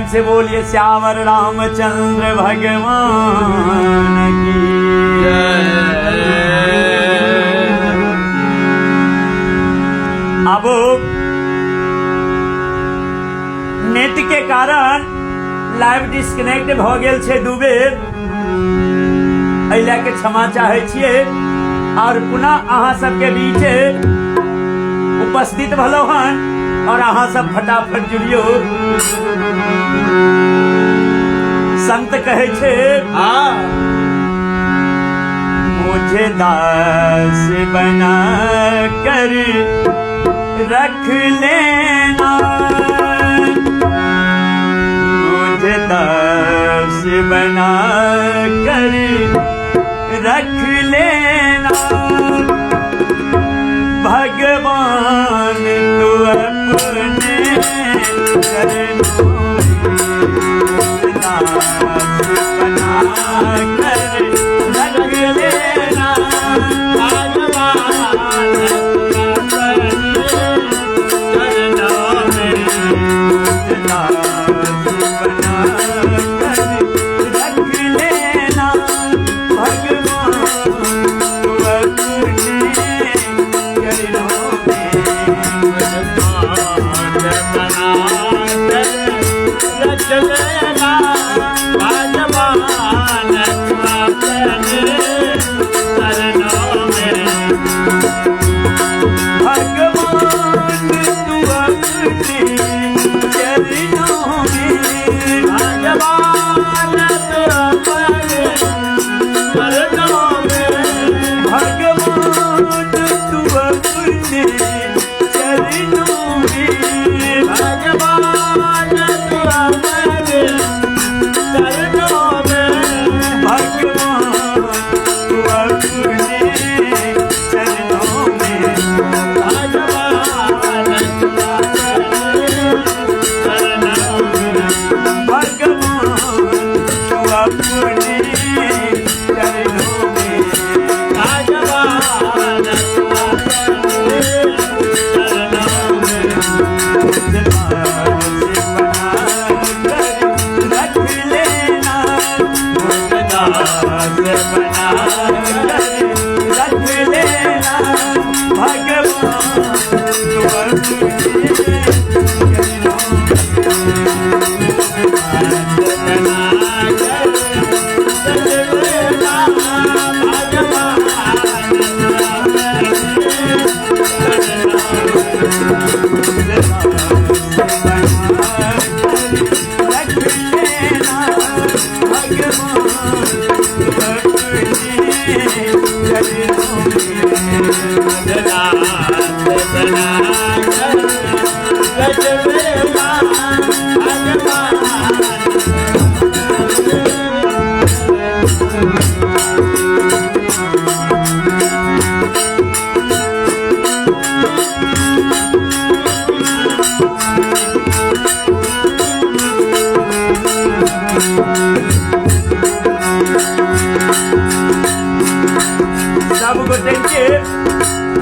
प्रेम से बोलिए श्यावर रामचंद्र भगवान की अब नेट के कारण लाइव डिस्कनेक्ट भ गेल छै दू बेर, एहि के क्षमा चाहे छियै और पुनः अहाँ सबके बीच उपस्थित भलो हन और अहाँ सब फटाफट जुड़ियो। संत कहे छे मुझे दास बना कर रख लेना, मुझे दास बना कर रख लेना, भगवान तू अपने चरणों में दास बना कर रख लेना, भगवान तू अपने चरणों में दास बना कर रख लेना, भगवान तू अपने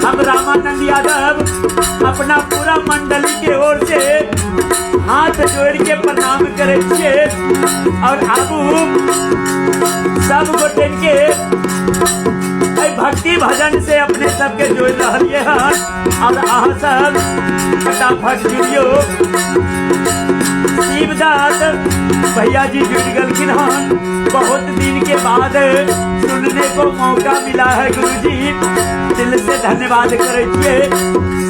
हम रामानंद यादव अपना पूरा मंडली के ओर से हाथ जोड़ के प्रणाम करे छे और आबू सब गोटे के भक्ति भजन से अपने सबके जोड़ रहिए हैं और अहाँ सब फटाफट जुड़ियो। शिवदास भैया जी जुड़ गलखिन हन, बहुत दिन के बाद सुनने को मौका मिला है गुरुजी, दिल से धन्यवाद करे छिए।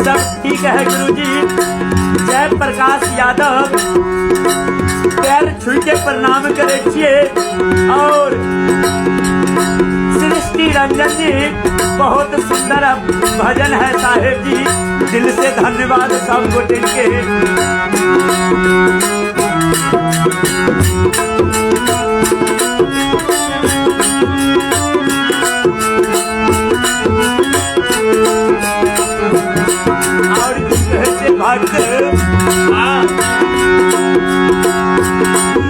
सब ठीक है गुरुजी। जय प्रकाश यादव पैर छू के प्रणाम करे छिए और सृष्टि रंजन जी बहुत सुंदर भजन है साहेब जी, दिल से धन्यवाद सब गोटे के।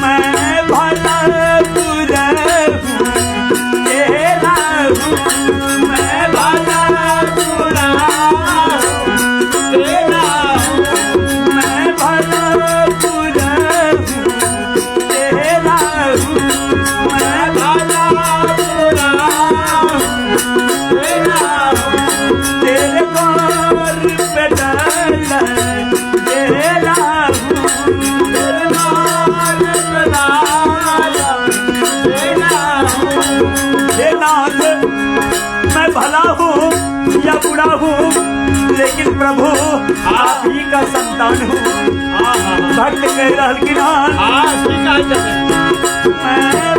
मैं भला बुरा हूँ तेरा हूँ, मैं भला बुरा हूँ तेरा हूँ, मैं भला बुरा हूँ तेरा हूँ, हे नाथ मैं भला हूँ या बुरा हूँ, लेकिन प्रभु आप ही का संतान हूँ। भक्त कह रहल कि मैं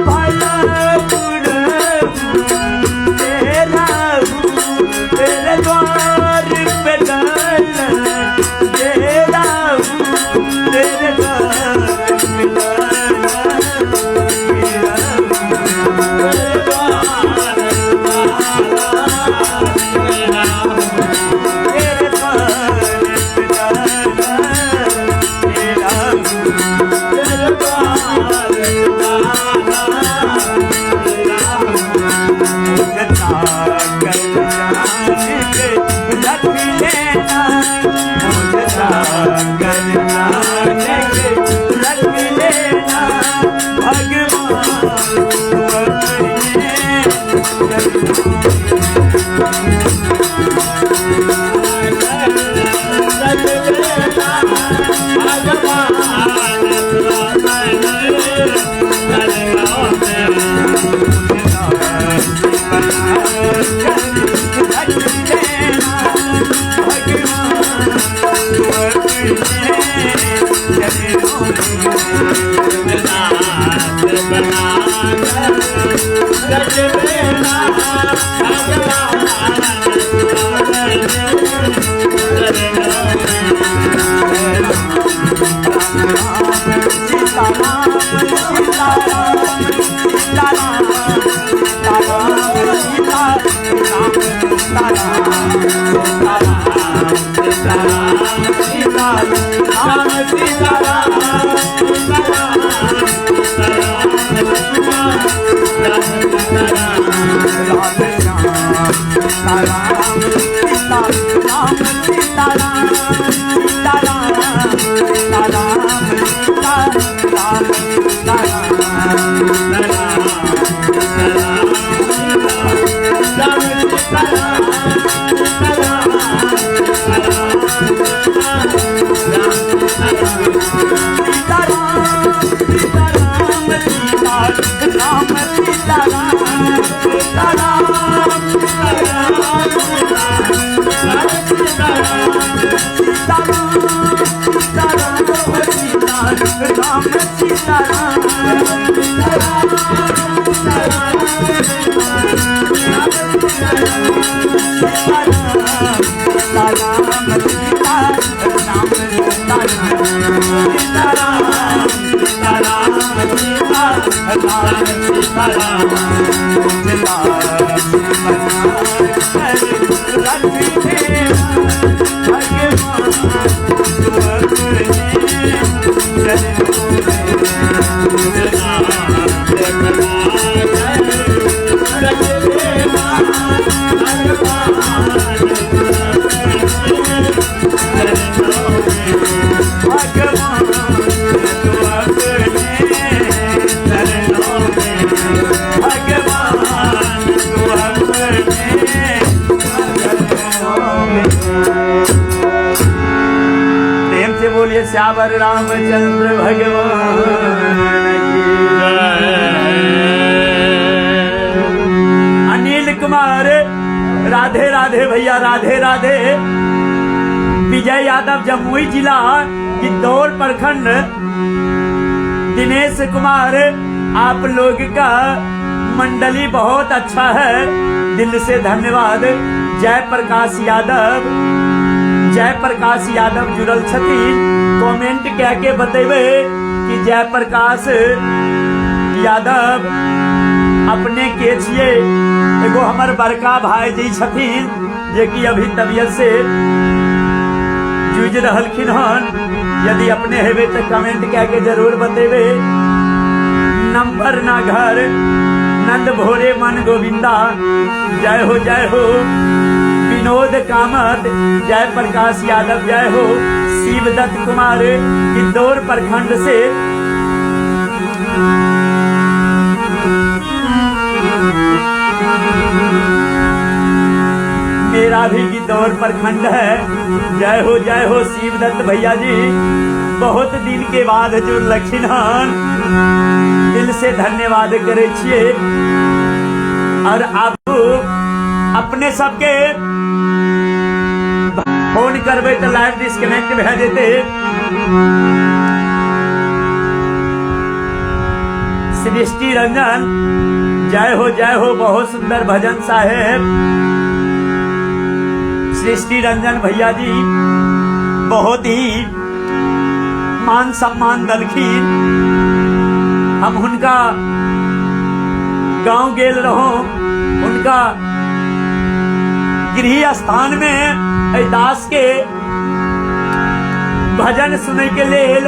भला बुरा हूँ, तेरा हूँ, तेरे द्वार पे डाला, तेरा हूँ, तेरे द्वार पे डाला, तेरा बोलिए श्यावर रामचंद्र भगवान की अनिल कुमार राधे राधे भैया राधे राधे। विजय यादव जमुई जिला इंदौर प्रखंड। दिनेश कुमार आप लोग का मंडली बहुत अच्छा है, दिल से धन्यवाद। जय प्रकाश यादव जुड़ल छथी, कमेंट कह के बतेबे कि जय प्रकाश यादव अपने के छिए। एगो हमर बड़का भाई जी छथिन जे कि अभी तबियत से जूझ रहलखिन हन। यदि अपने हेबे तो कमेंट कह के जरूर बतेबे। नंबर ना घर नंद भोरे मन गोविंदा, जय हो जय हो। विनोद कामत, जय प्रकाश यादव जय हो। शिवदत्त कुमार इंदौर प्रखंड से, मेरा भी गिद्धौर प्रखंड है। जय हो शिवदत्त भैया जी, बहुत दिन के बाद जुड़ लखिन हन, दिल से धन्यवाद करे छिए। और आप अपने सबके फोन करबे तो लाइव डिस्कनेक्ट भे देते। सृष्टि रंजन जय हो, बहुत सुंदर भजन साहेब। सृष्टि रंजन भैया जी बहुत ही मान सम्मान दलखीन। हम उनका गांव गेल रहो, उनका गृह स्थान में दास के भजन सुने के लिए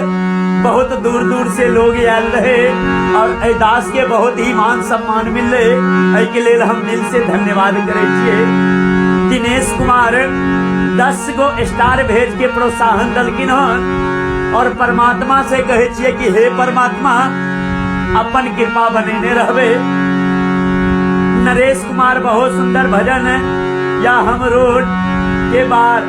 बहुत दूर दूर से लोग आयल रहे और दास के बहुत ही मान सम्मान मिले। के लिए हम दिल से धन्यवाद करे छिए। दिनेश कुमार 10 गो स्टार भेज के प्रोत्साहन दलकिन हन और परमात्मा से कहे छिए कि हे परमात्मा अपन कृपा बनेने रहबे। नरेश कुमार बहुत सुंदर भजन है या हम रोड के बार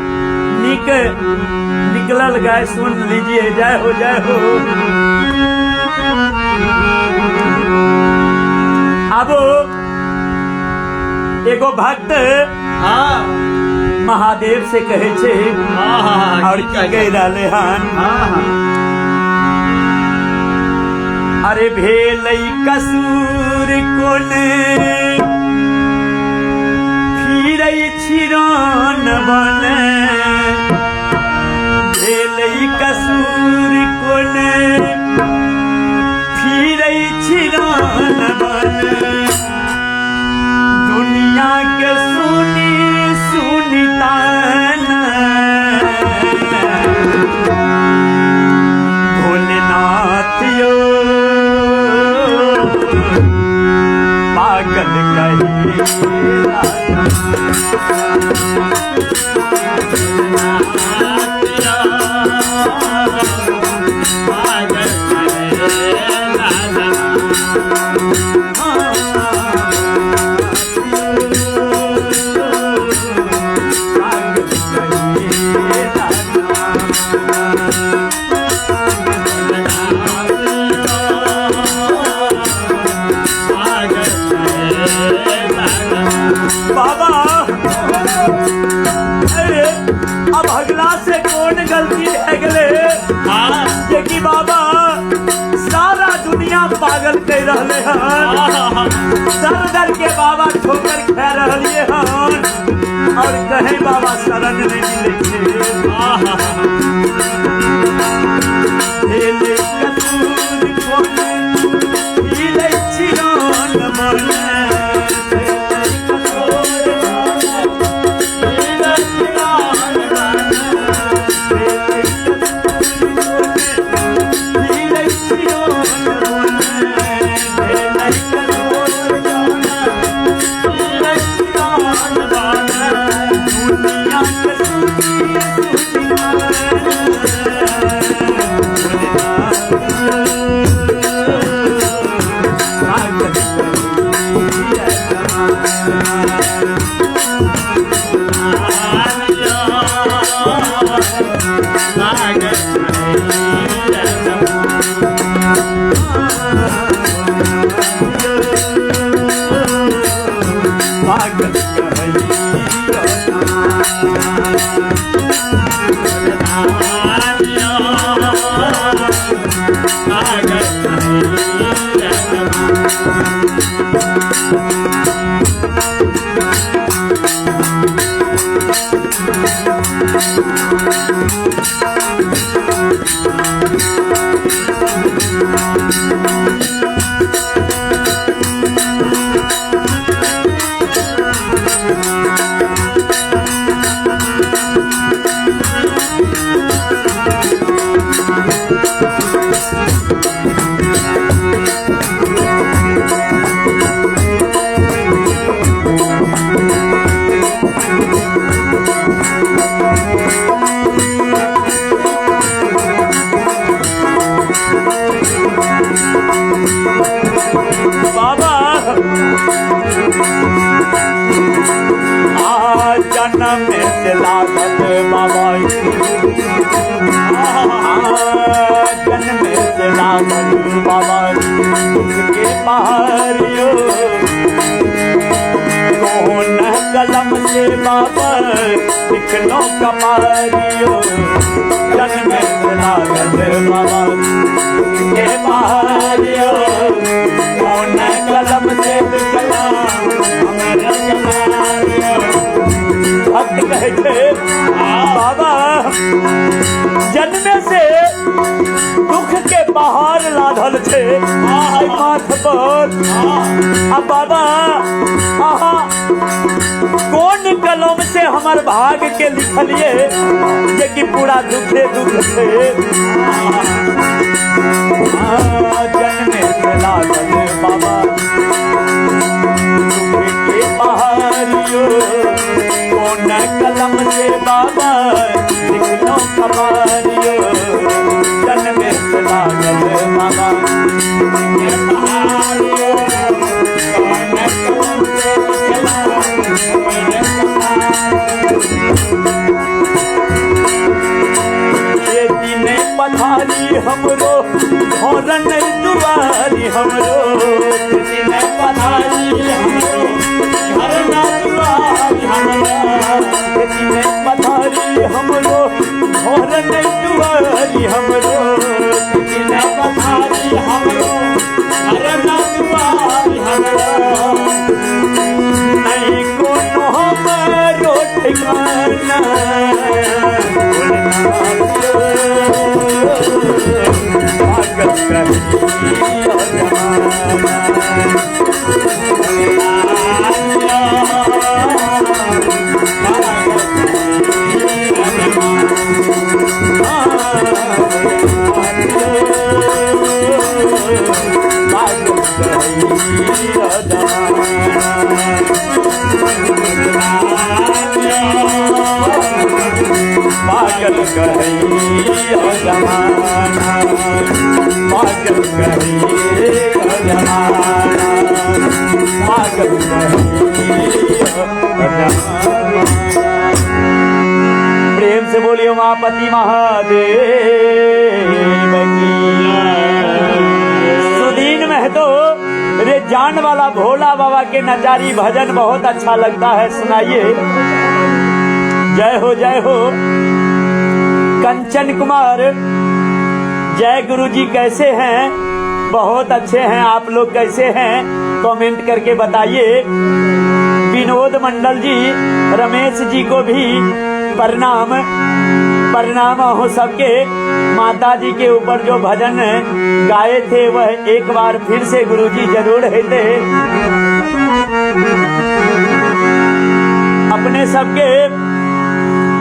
निकलल गए सुन लीजिए। जय हो। अब एगो भक्त महादेव से कहे छे और की कह रहे हन, अरे भेलई कसूर कोने फिरई छिरन बने, भेलई कसूर कोने फिरई छिरन बने, दुनिया के सुनी ताना भोलेनाथ यो पागल कही बाबा। अरे अब अगला से कौन गलती है गले कि बाबा सारा दुनिया पागल कर रहे हैं, दर के बाबा ठोकर खा रहे हैं और कहे बाबा शरण नहीं मिले। लिखनो कपारियो जन्म से लागल बाबा के पहाड़ियो कौन कलम से लिखना हमारा जमारियो। भक्त कहे थे बाबा जन्म से दुख के पहाड़ लाधल छे माथ पर। अब बाबा कौन कलम से हमार भाग के लिखलिए जे कि पूरा दुखे दुख से जन्मे से लागल बाबा दुख के पहाड़ियो कौन कलम से बाबा लिखनो कपारियो जन्मे से लागल बाबा के पहाड़ियो कौन कलम से ये दिन पधारी हमरो घर नहीं दुआरी हमरो दिन पधारी हमरो घर ना दुआरी हमरो दिन पधारी हमरो घर नहीं दुआरी हमरो दिन पधारी हमरो घर ना दुआरी हमरो नहीं कोनो हमरो ठिकाना पागल कहियो जमाना पागल कहियो जमाना पागल कहियो जमाना पागल कहियो जमाना। प्रेम से बोलिए उमापति महादेव की। सुदीन महतो रे जान वाला भोला बाबा के नचारी भजन बहुत अच्छा लगता है, सुनाइए। जय हो जय हो। कंचन कुमार जय गुरु जी, कैसे हैं? बहुत अच्छे हैं। आप लोग कैसे हैं? कमेंट करके बताइए। विनोद मंडल जी, रमेश जी को भी प्रणाम प्रणाम हो सबके। माता जी के ऊपर जो भजन गाए थे वह एक बार फिर से गुरु जी जरूर हेते अपने सबके।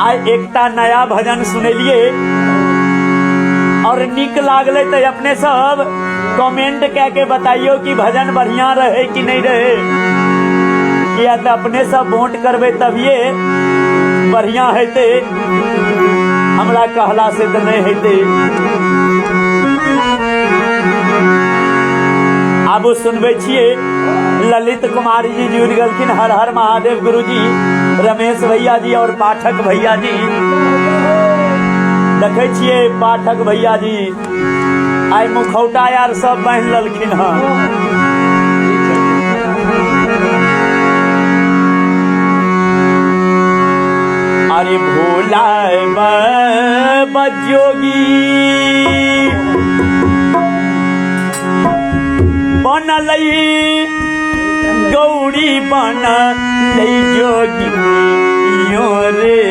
आज एकटा नया भजन सुनेलिए और निक लागले तो अपने सब कमेंट कह के बताइयो कि भजन बढ़िया रहे कि नहीं रहे। या तो अपने सब वोट करबे तभिए बढ़िया हेते, हमरा कहला से तो नहीं हेते। अब सुनबे छिए ललित कुमार जी जुड़ गलखिन। हर हर महादेव गुरु जी, रमेश भैया जी और पाठक भैया जी। देखे छिए पाठक भैया जी आई मुखौटा यार सब पहन ललखिन हन। अरे भोला बजोगी बनल गौरी बनल जोगी यो रे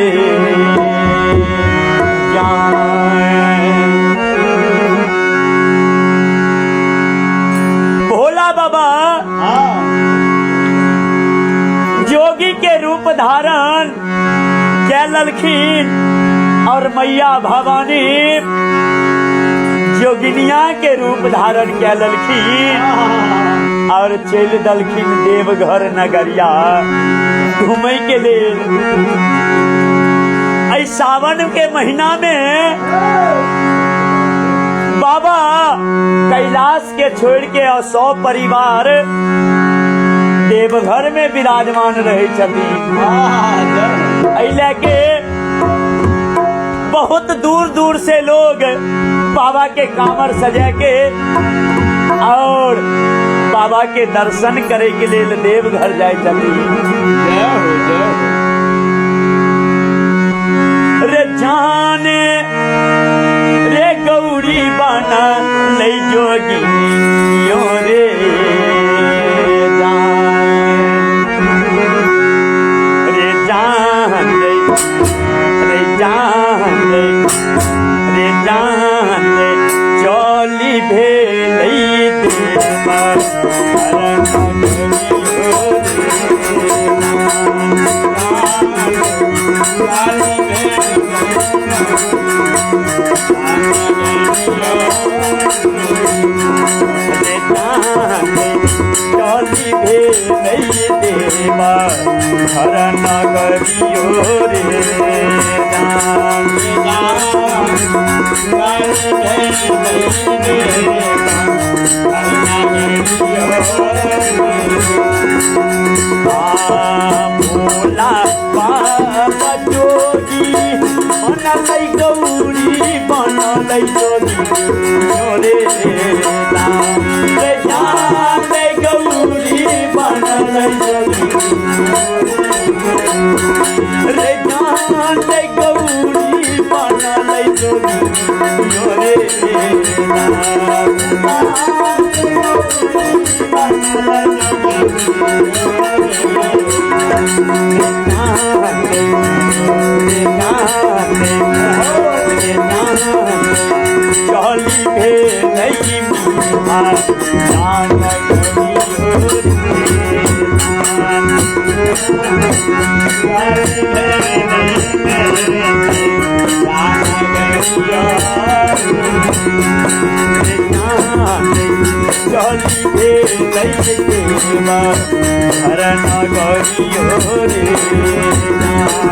भोला बाबा जोगी के रूप धारण कै ललखिन और मैया भवानी जोगिनिया के रूप धारण कै ललखिन और चल दलखिन देवघर नगरिया घूमे के लिए। सावन के महीना में बाबा कैलाश के छोड़ के और 100 परिवार देवघर में विराजमान रहे छथिन। के बहुत दूर दूर से लोग बाबा के कांवर सजा के और बाबा के दर्शन करे के लिए देवघर जाए छथिन। रे जाने रे गौरी बना लई जोगी यो रे जान रे जान रे चली भेलई देवा हर नगरियो रे भोला बाबा जोगी बनलै गौरी बनलै जोगी रे रे गौरी बनलै जोगी रे गौरी बनलै जोगी रे चली भेलई हर नगरियो रे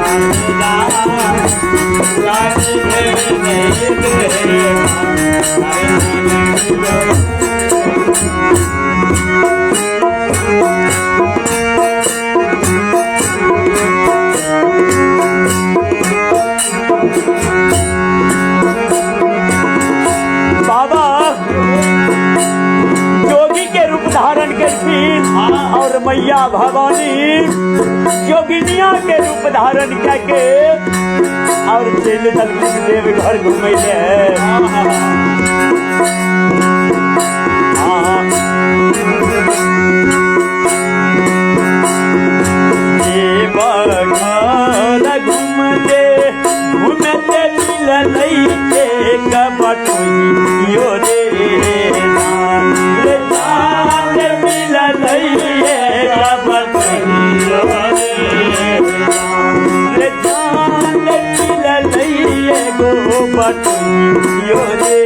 बाबा जोगी के रूप धारण करथिन और मैया भवानी जोगिनिया के रूप धारण करके और चल दलखिन देव घर घूमे घूमते घूमते मिललै एक बटोइयो रे मिललै एक बटोइयो रे मिललै एगो बटोइयो रे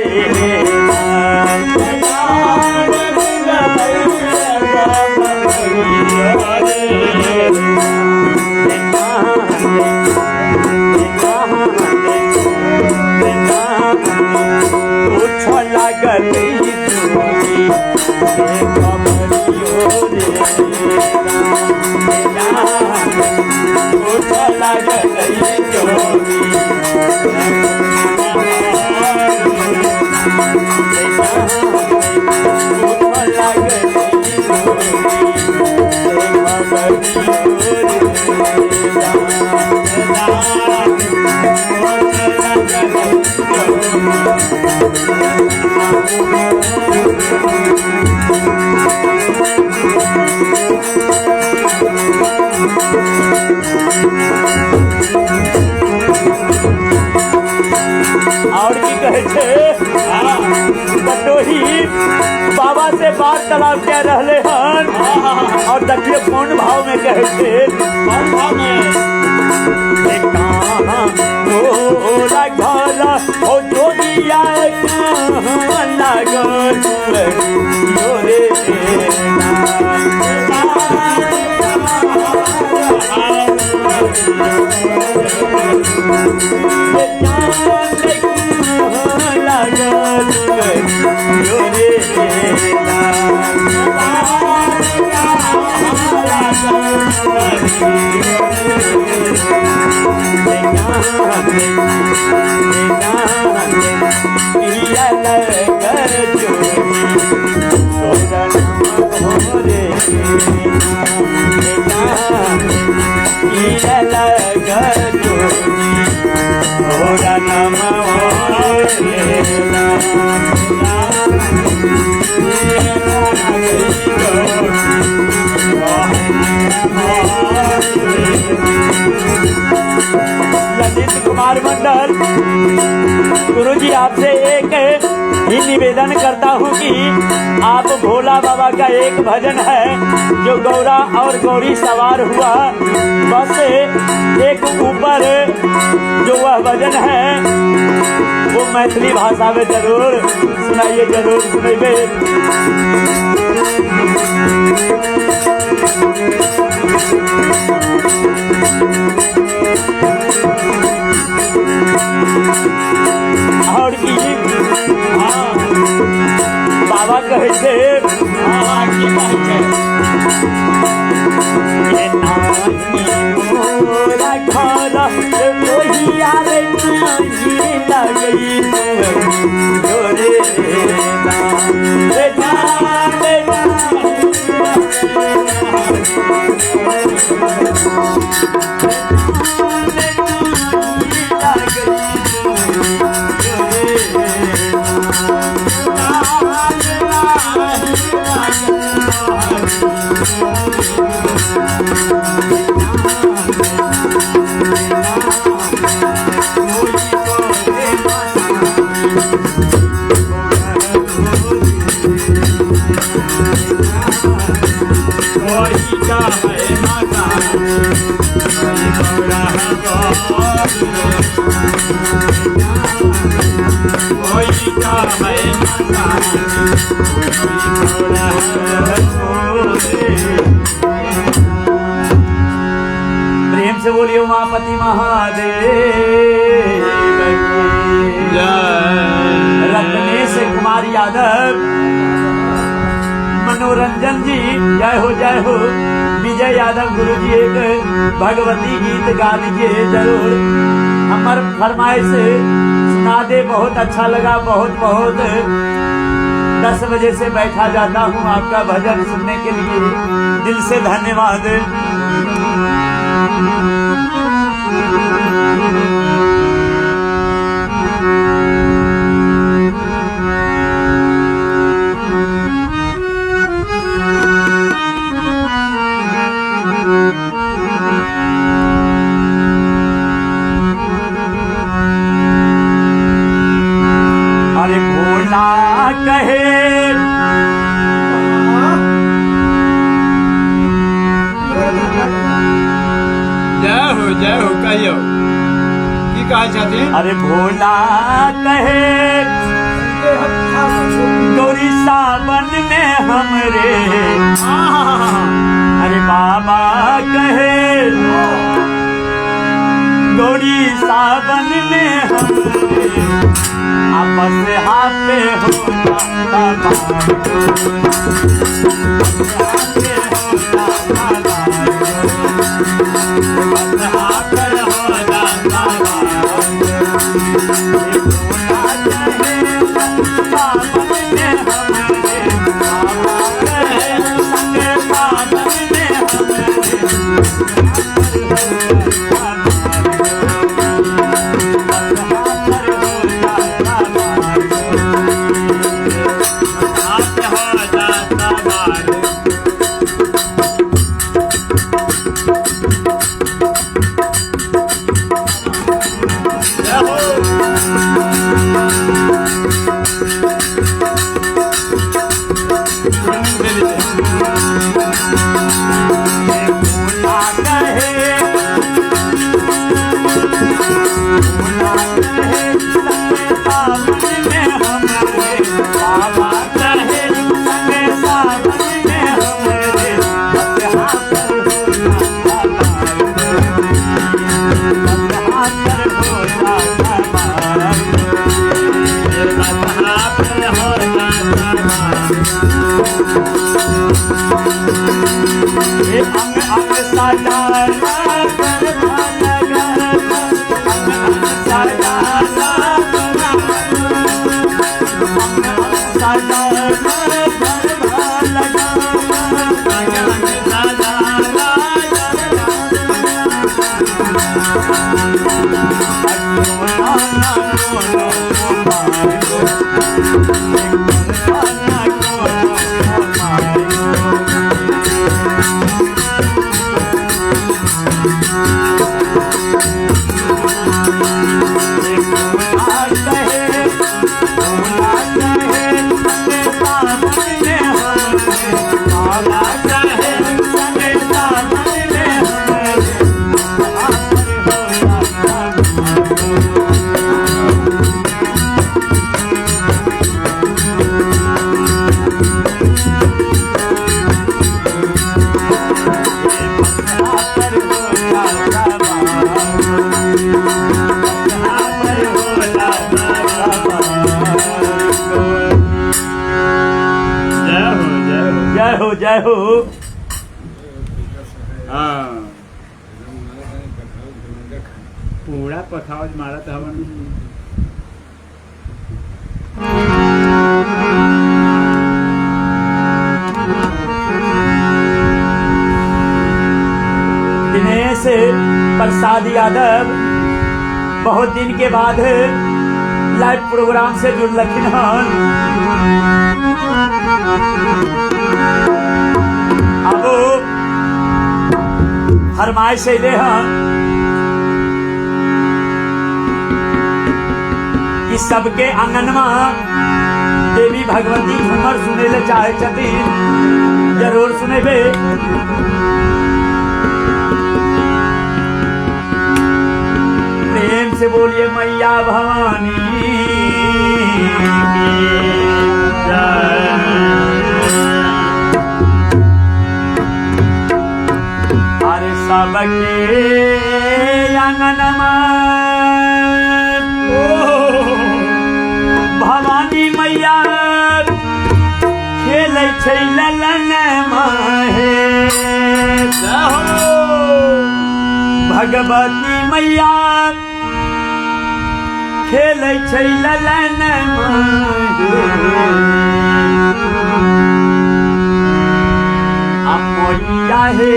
और की कहे छे बटोही बाबा से वार्तालाप कह रहे हन और देखिए कौन भाव में कहे छे कौन भाव में घर हो जोगिया लागल रे ललित कुमार मंडल, गुरुजी आपसे एक ही निवेदन करता हूँ कि आप भोला बाबा का एक भजन है जो गौरा और गौरी सवार हुआ, बस एक ऊपर जो वह भजन है वो मैथिली भाषा में जरूर सुनाइए, जरूर सुनाइए। और बाबा कहे थे प्रेम से बोलिए उमापति महादेव की। रत्नेश कुमार यादव, मनोरंजन जी जय हो जय हो। विजय यादव गुरु जी एक भगवती गीत गा लीजिए जरूर, हमार फरमाइश सुना दे, बहुत अच्छा लगा। बहुत बहुत 10 बजे से बैठा जाता हूँ आपका भजन सुनने के लिए, दिल से धन्यवाद। अरे भोला कहे जय हो कहियो की कहा चाहते हैं? अरे भोला कहे गौरी सावन में हमरे, अरे बाबा कहे गौरी सावन में हमरे, आपस हाथे जय हो। हाँ पूरा पखावज मारत हवन। दिनेश प्रसाद यादव बहुत दिन के बाद लाइव प्रोग्राम से जुड़लखिन हन। अब फरमाइश अले हन कि सबके आंगनमा देवी भगवती झूमर सुने ले चाहे छथिन, जरूर सुनेबे। प्रेम से बोलिए मैया भवानी अरे सबके आंगनमा भवानी मैया खेलै छै ललनमा हे। भगवती मैया खेलै छै ललनमा मैया हे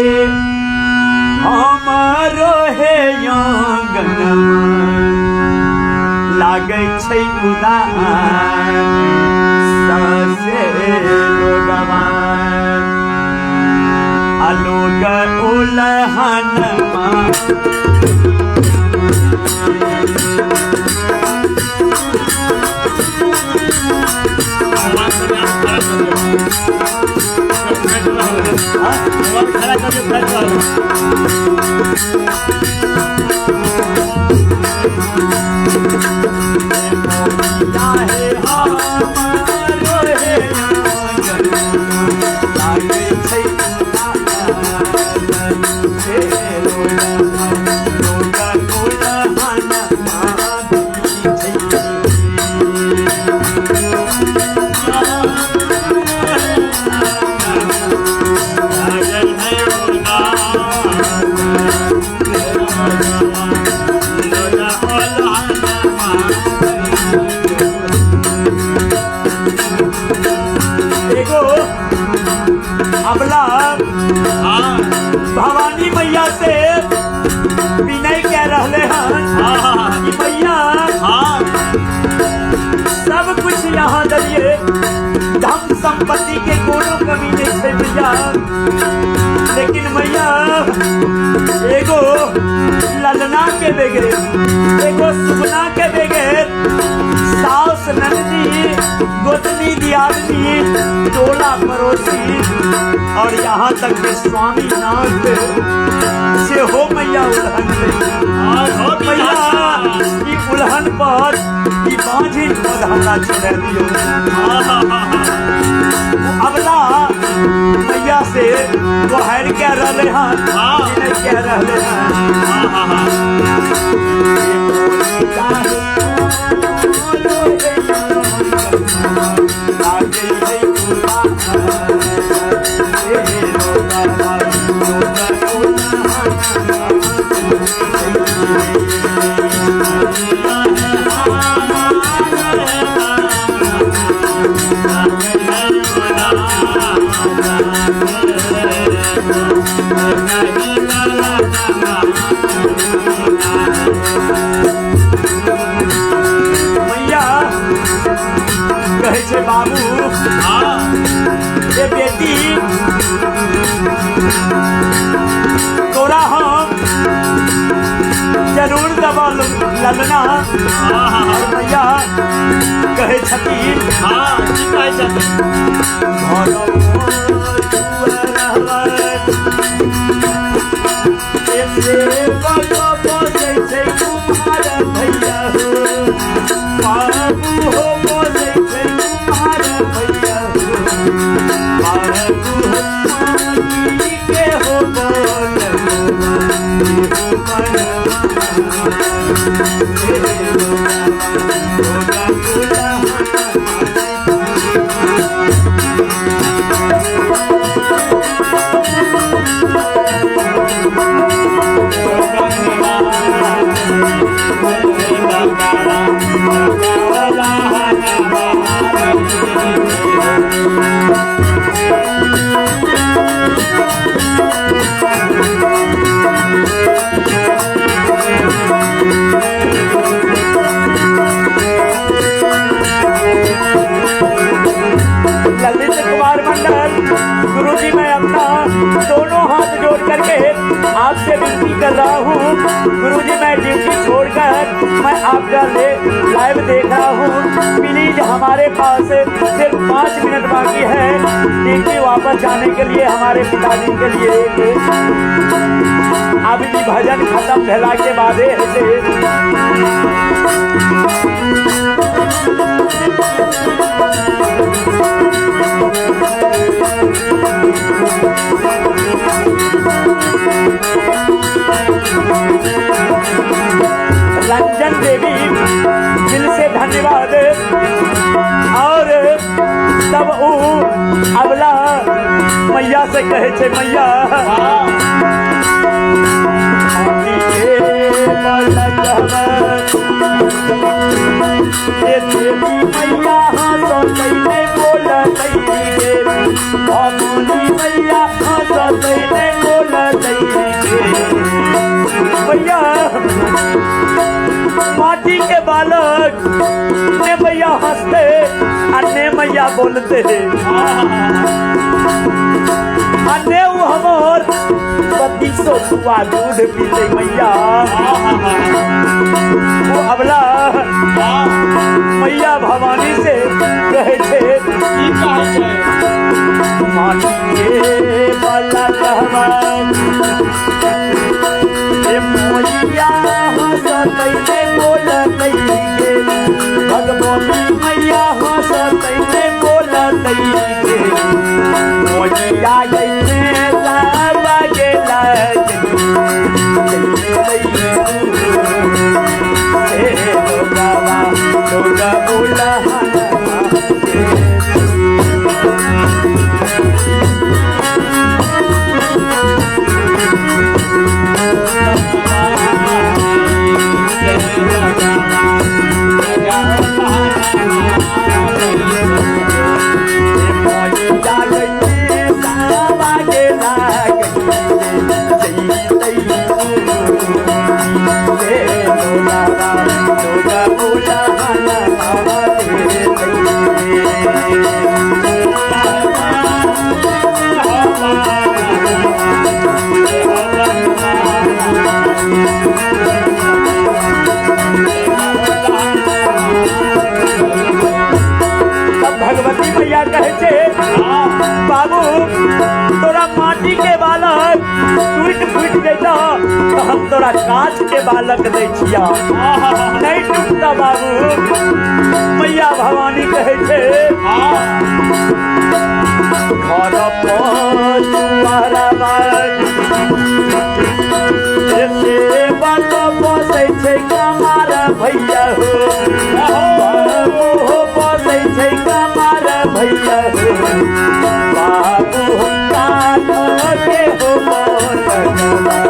हमारो हे आंगनमा लागै छै उदास ससे लोगवा आलोक उलहनमा भवानी मैया से विनय कह रहे हैं कि मैया सब कुछ यहाँ दलिए, धन संपत्ति के कोनो कमी नहीं है मैया, लेकिन मैया एगो ललना के बगैर, एगो सुगना के बगैर सास नंदी गोतनी दियादनी टोला पड़ोसी और यहाँ तक के स्वामी नाथ से हो मैया उल्हन मैया की उल्हन पर की बांझी हमरा छोड़ दियो। अबला मैया से गोहर कह रहे हैं, कह रहे बाबू ये बेटी तोरा हम जरूर दबा ललना और भैया कहे छतीन हाँ की कहे छथिन ललित कुमार मंडल गुरुजी मैं अपना दोनों हाथ जोड़ करके आपसे विनती कर रहा हूँ गुरुजी मैं ड्यूटी छोड़कर मैं आपका लाइव देख रहा हूँ प्लीज हमारे पास सिर्फ 5 मिनट बाकी है ड्यूटी वापस जाने के लिए हमारे पिताजी के लिए अभी भजन खत्म भेला के बाद रंजन देवी दिल से धन्यवाद और तब ऊ अबला मैया से कहे छे मैया मैया हाँ कैसे बोल मैया हाँ कैसे बोल भैया माटी के बालक ने मैया हंसते अन्य मैया बोलते अन्य वो हमर 3200 सुआ दूध पीते मैया वो अबला मैया भवानी से कहे थे माटी के बालक मैया हंसते बोल भगवानी मैया हंसते बोल मैया भगवती मैया कहे छे बाबू तोरा माटी के बालक टूट फूट जैसा तो हम तोरा कांच के बालक दे छिया नहीं टूटता बाबू मैया भवानी कहे छे घर बसे छे कमार भैया हो बसे छे कमार भैया बाबू काट के हो बनवा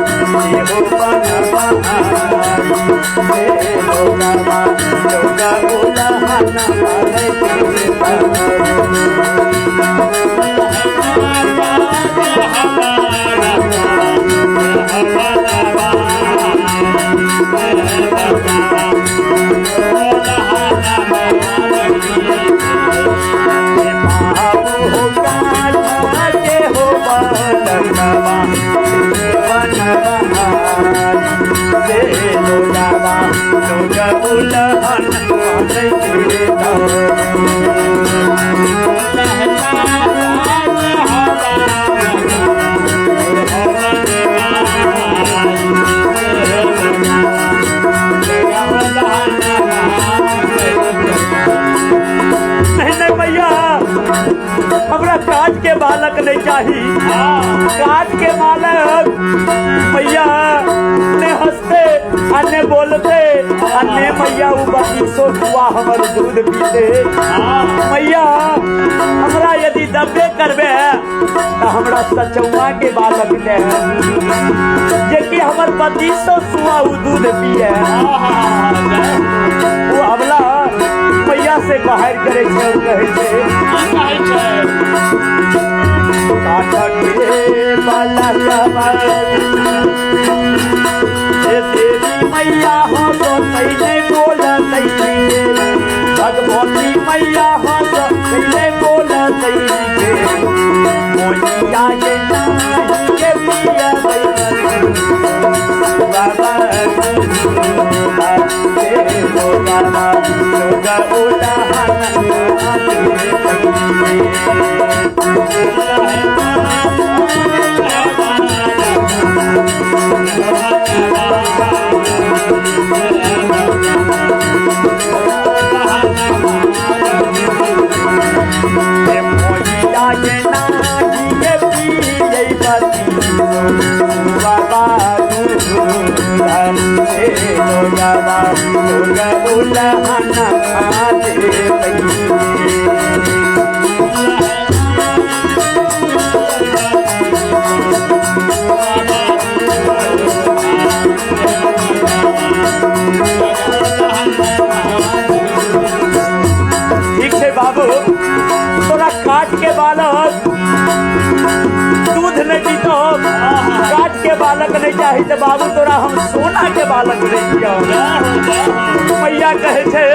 उलहन माने देता नहीं भैया हमरा काज के बालक नहीं चाहिए काज के बालक भैया ने हंसते अन्य बोलते अन्य मैया वो बगीचो हुआ हमर दूध पीते मैया हमरा यदि दबे करबे तो हमरा सचौआ के बालक दे जे कि हमर बगीचो सुआ वो दूध पिए वो हमला मैया से बाहर करे छे और कहे छे काका के बालक देवी मैया हो तो नहीं बोला नहीं भगवती मैया हो तो नहीं बोला नहीं मोहिया के पिया बाबा ठीक है बाबू तोरा काट के बालक दूध नहीं पीतो काट के बालक नहीं चाहिए तो बाबू तोरा हम सोना के बालक नहीं दिया मैया कहे छे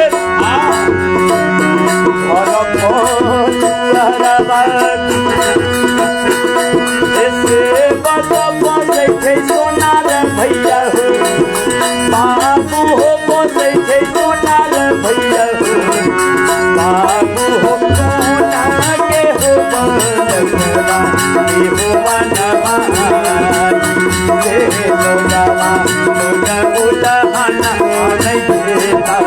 सोना रे भैया हो बाबू हो बोले छे सोना रे भैया हो बाबू हो सोना के हो बनवा हो बनवा हे लोगावा लोगा उलहन नहीं देता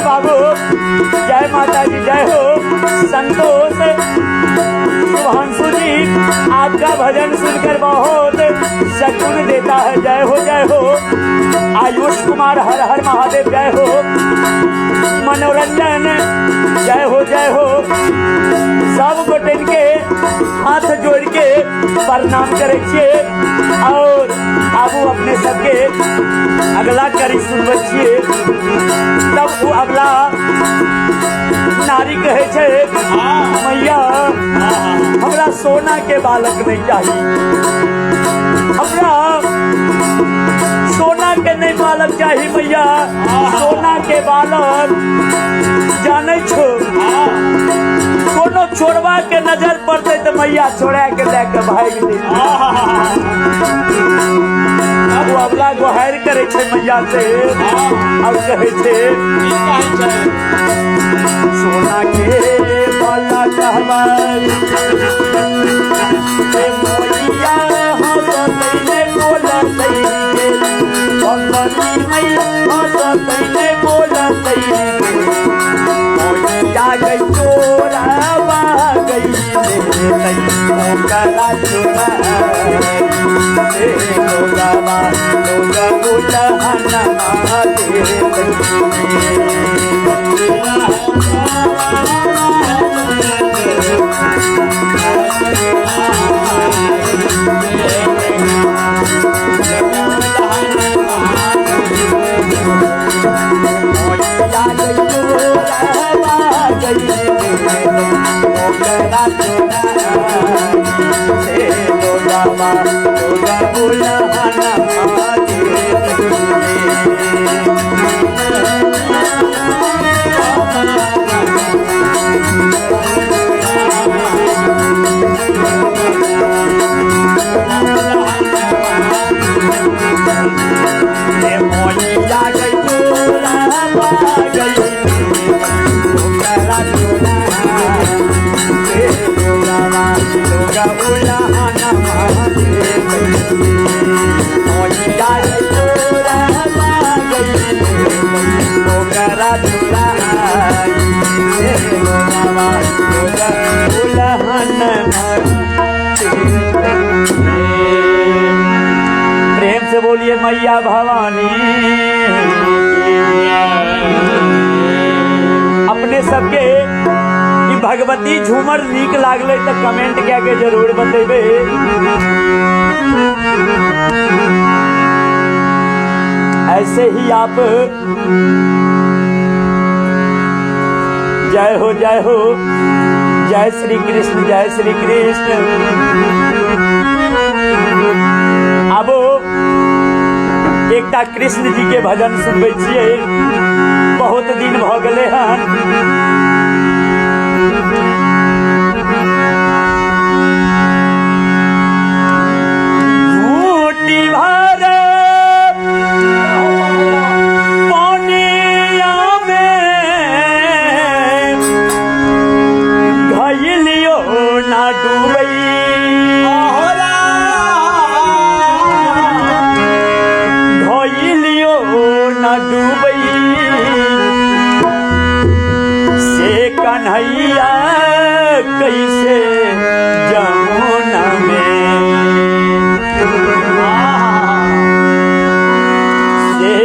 बाबू जय माता जी जय हो संतोष शुभांशु जी आपका भजन सुनकर बहुत सकून देता है जय हो आयुष कुमार हर हर महादेव जय हो मनोरंजन जय हो सब गोटेन के हाथ जोड़ के प्रणाम करे छिए और आबू अपने सबके अगला करी सुनबे छिए तब वो अगला नारी कहे छे मैया हमरा सोना के बालक नहीं चाहिए हमरा सोना के नहीं बालक चाहिए मैया सोना के बालक जाने छो कोनो छोड़वा के नजर पड़ते तो मैया छोड़ा के लेके भाग दे अब अगला गुहार करे छे मैया से अब कहे छे सोना के बालक हमार मैया हो तो तैने बोला तैने भगवती मैया हो तो तैने बोला तैने मैया गई चोरा गई कला चुमा लोगा ओकरा चुराई से लोगवा लोग उल्हाना मारे मोइया गई तोरा पा गई ओकरा चुराई से लोगवा लोग उल्हाना मारे मोइया गई तोरा पा गई ओकरा चुराई से लोगवा लोग उल्हाना मारे। प्रेम से बोलिए मैया भवानी। अपने सबके ई भगवती झूमर नीक लागले तो कमेंट क्या के जरूर बतेबे। ऐसे ही आप जय हो जय हो, जय श्री कृष्ण जय श्री कृष्ण। अब एकटा कृष्ण जी के भजन सुनबे छियै, बहुत दिन भ गेले हन। घूटी भर पानिया में घइलियो ना डूबई न डूबई से कन्हैया कैसे जमुना में से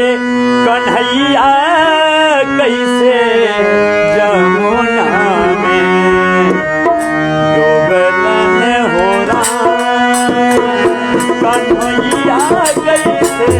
कन्हैया कैसे जमुना में डूबलन हो रहा कन्हैया कैसे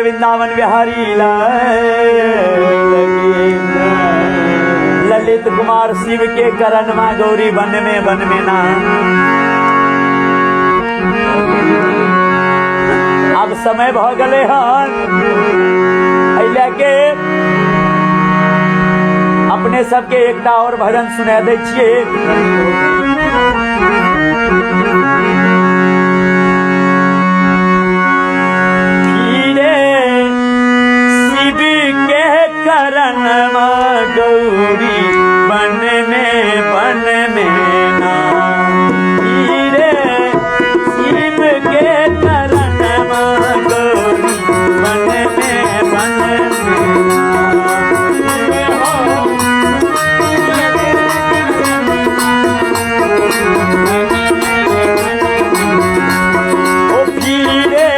वृंदावन बिहारी ललित कुमार शिव के करण मा गौरी बन में ना। अब समय भ गले हन के अपने सबके एकटा और भजन सुना दै छियै। गौरी बन में ना हीरे शिव के करण गौरी बन में ओ हीरे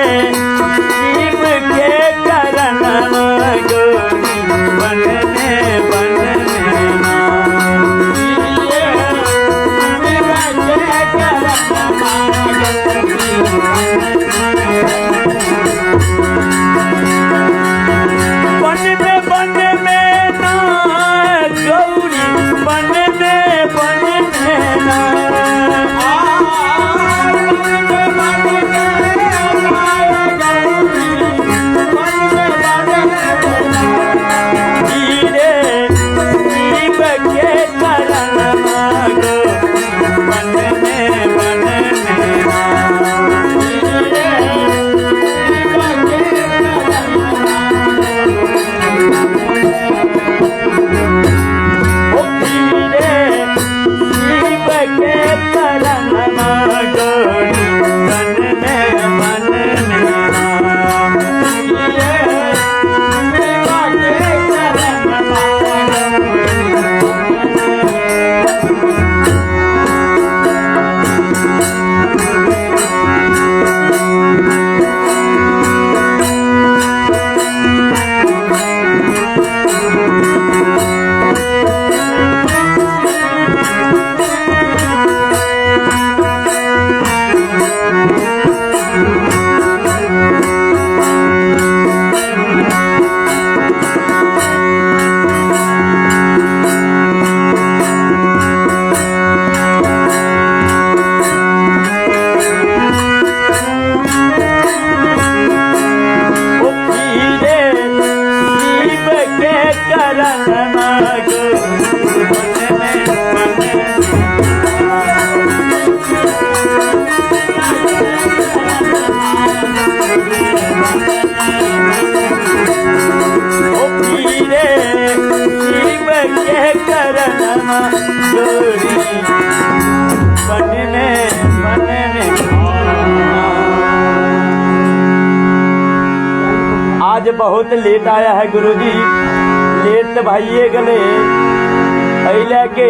शिव के करण गौरी बन गोरी बनने आज बहुत लेट आया है गुरुजी, लेट तो भाइये गले अइले के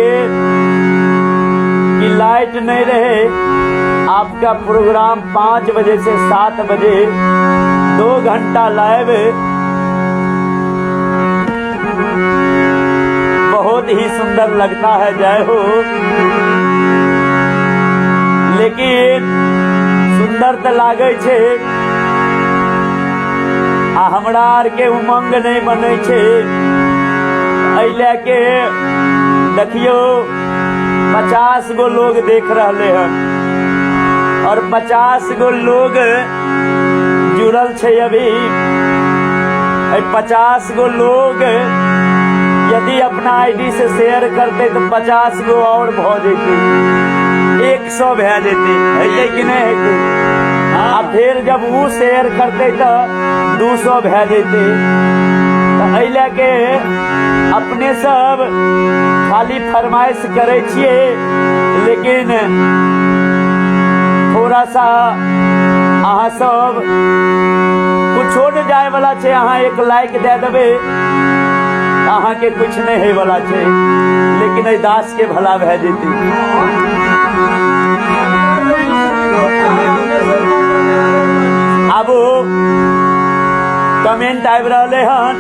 कि लाइट नहीं रहे। आपका प्रोग्राम 5 बजे से 7 बजे 2 घंटा लाइव बहुत ही सुंदर लगता है, जय हो। लेकिन सुंदर तो लागे छे, आ हमरा आर के उमंग नहीं बने छे। अइले के देखियो 50 गो लोग देख रहे हैं और 50 गो लोग जुड़ल छे अभी। 50 गो लोग यदि अपना आईडी से शेयर करते तो 50 गो और भ जेते, 100 भे जेते, है कि नहीं है? आ फिर जब वो शेयर करते तो 200 भे जेते। तो अइले के अपने सब खाली फरमाइश करे छिए, लेकिन थोड़ा सा अहाँ सब कुछो न जाए वाला छे। अहाँ एक लाइक दे देबे अहाँ के कुछ नहीं है वाला छे, लेकिन ए दास के भला भे जेती। अब कमेंट आबि रहले हन,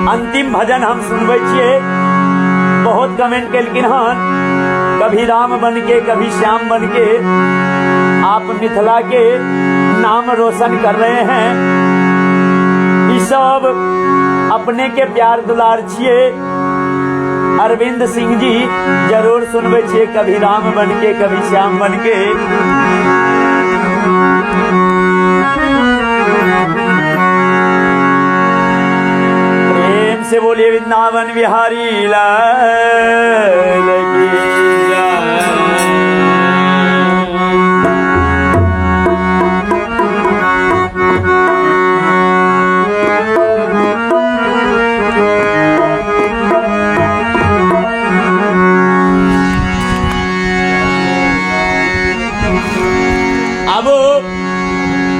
अंतिम भजन हम सुनबे छिए। बहुत कमेंट केलखिन हन, कभी राम बन के कभी श्याम बन के आप मिथिला के नाम रोशन कर रहे हैं। ये सब अपने के प्यार दुलार छिए। अरविंद सिंह जी जरूर सुनबे छिए, कभी राम बन के कभी श्याम बन के। प्रेम से बोलिए वृंदावन बिहारी लाल की जय।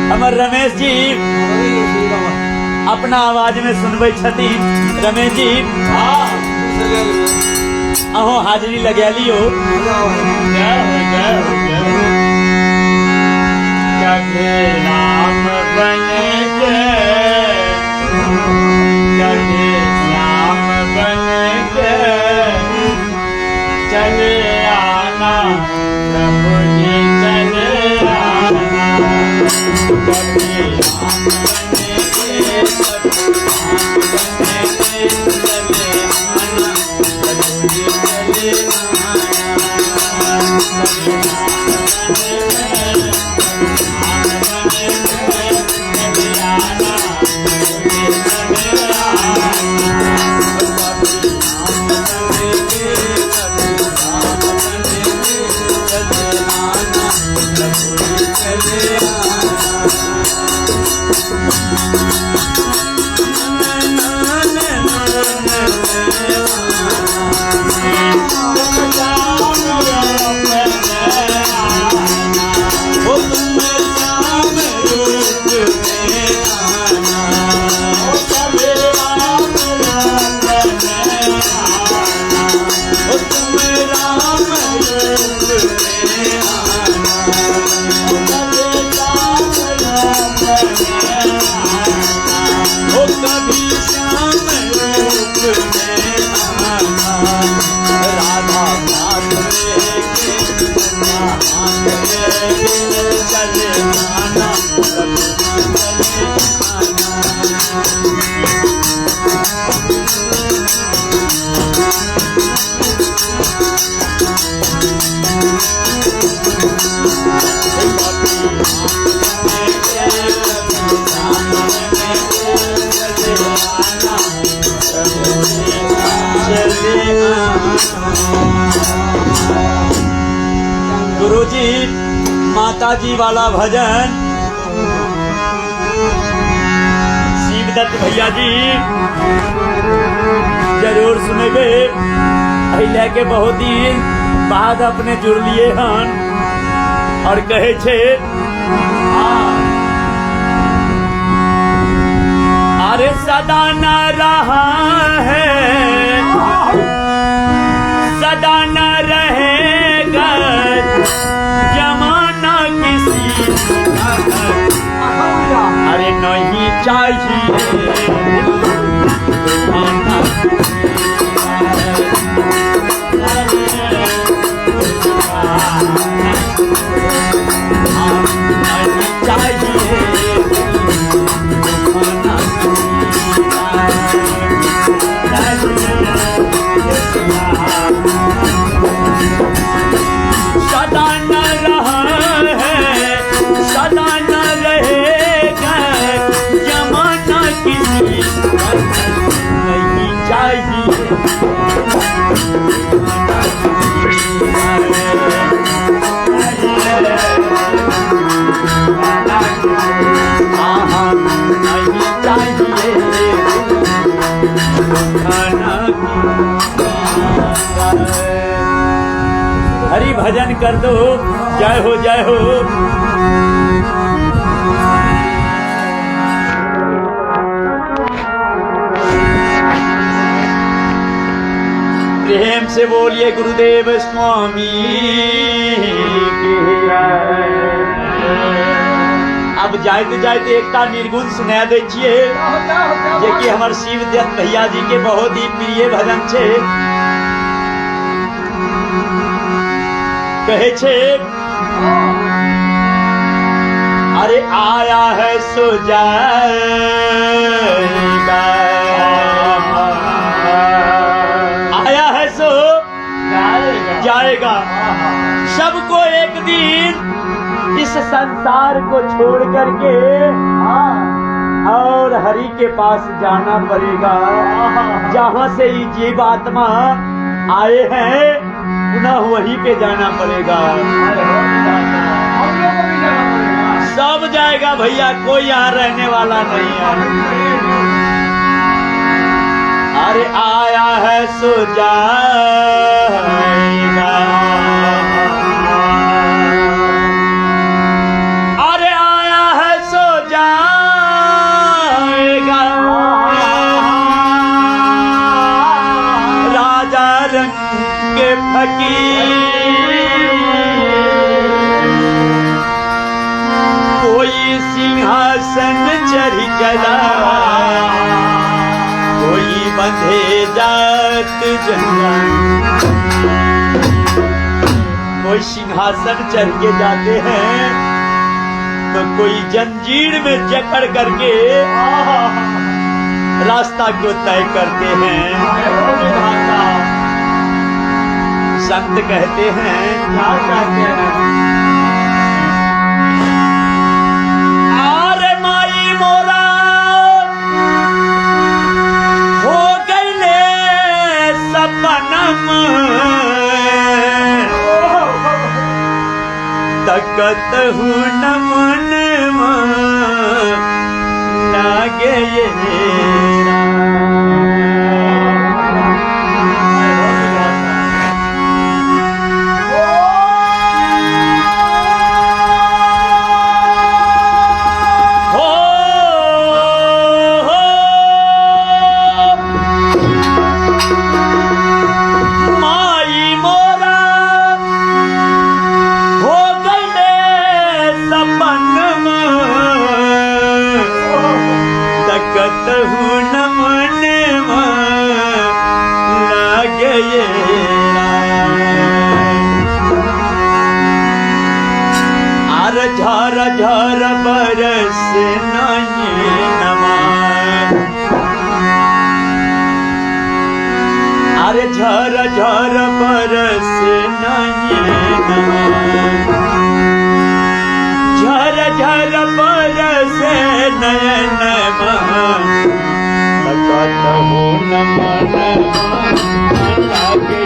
हमर रमेश जी अपना आवाज में सुनबे छथि। रमेश जी अहो हाजरी लगा लियो। कभी राम बन के कभी श्याम बन के चले आना प्रभु जी, चले आना। कभी राम बने के चले आना प्रभु जी, चले गुरुजी माताजी वाला भजन शिवदत्त भैया जी जरूर सुनेबे। अहिल्या के बहुत दिन बाद अपने जुड़ लिए हन और कहे छे अरे सदा न रहा है, सदा न रहेगा जमाना किसी का, अरे नहीं चाहिए सदा न रहा है, सदा न रहेगा जमाना किसी का, नहीं चाहिए हरि भजन कर दो। जय हो जय हो। प्रेम से बोलिए गुरुदेव स्वामी की अब जाते जाते एक निर्गुण सुना दे छिए जे कि हमर शिवदत्त भैया जी के बहुत ही प्रिय भजन छे। कहे छे अरे आया है सो जाएगा, आया है सो जाएगा। सबको एक दिन इस संसार को छोड़ करके और हरि के पास जाना पड़ेगा। जहाँ से ये जीवात्मा आए हैं पुनः वहीं पे जाना पड़ेगा। सब जाएगा भैया, कोई यहाँ रहने वाला नहीं है। अरे आया है सो जाएगा, अरे आया है सो जाएगा। राजा रंग के फकीर कोई सिंहासन चढ़ी चला, कोई बंधे जात जंगल, कोई सिंहासन चढ़ के जाते हैं तो कोई जंजीर में जकड़ करके रास्ता को तय करते हैं। संत कहते हैं क्या कहते हैं, अरे माई मोरा हो गईले सपनम, तकत हूँ न मन लागे ये झर झर बरस नहीं नमा, अरे झर झर बरस नहीं नमा, झर झर बरस नयन कहूँ न मन लागे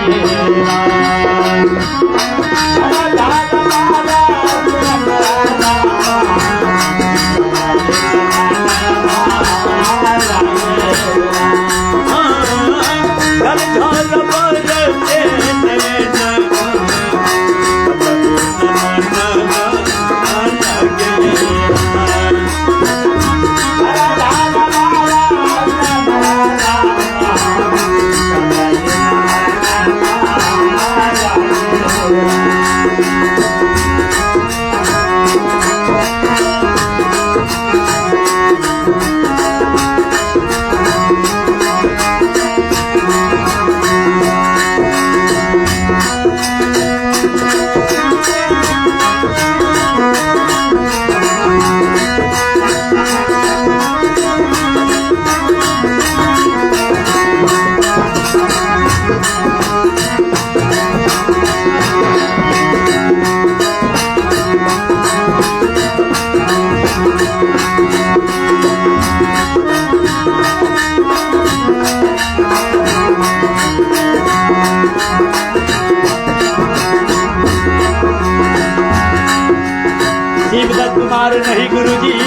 शिवदत्त कुमार नहीं गुरुजी,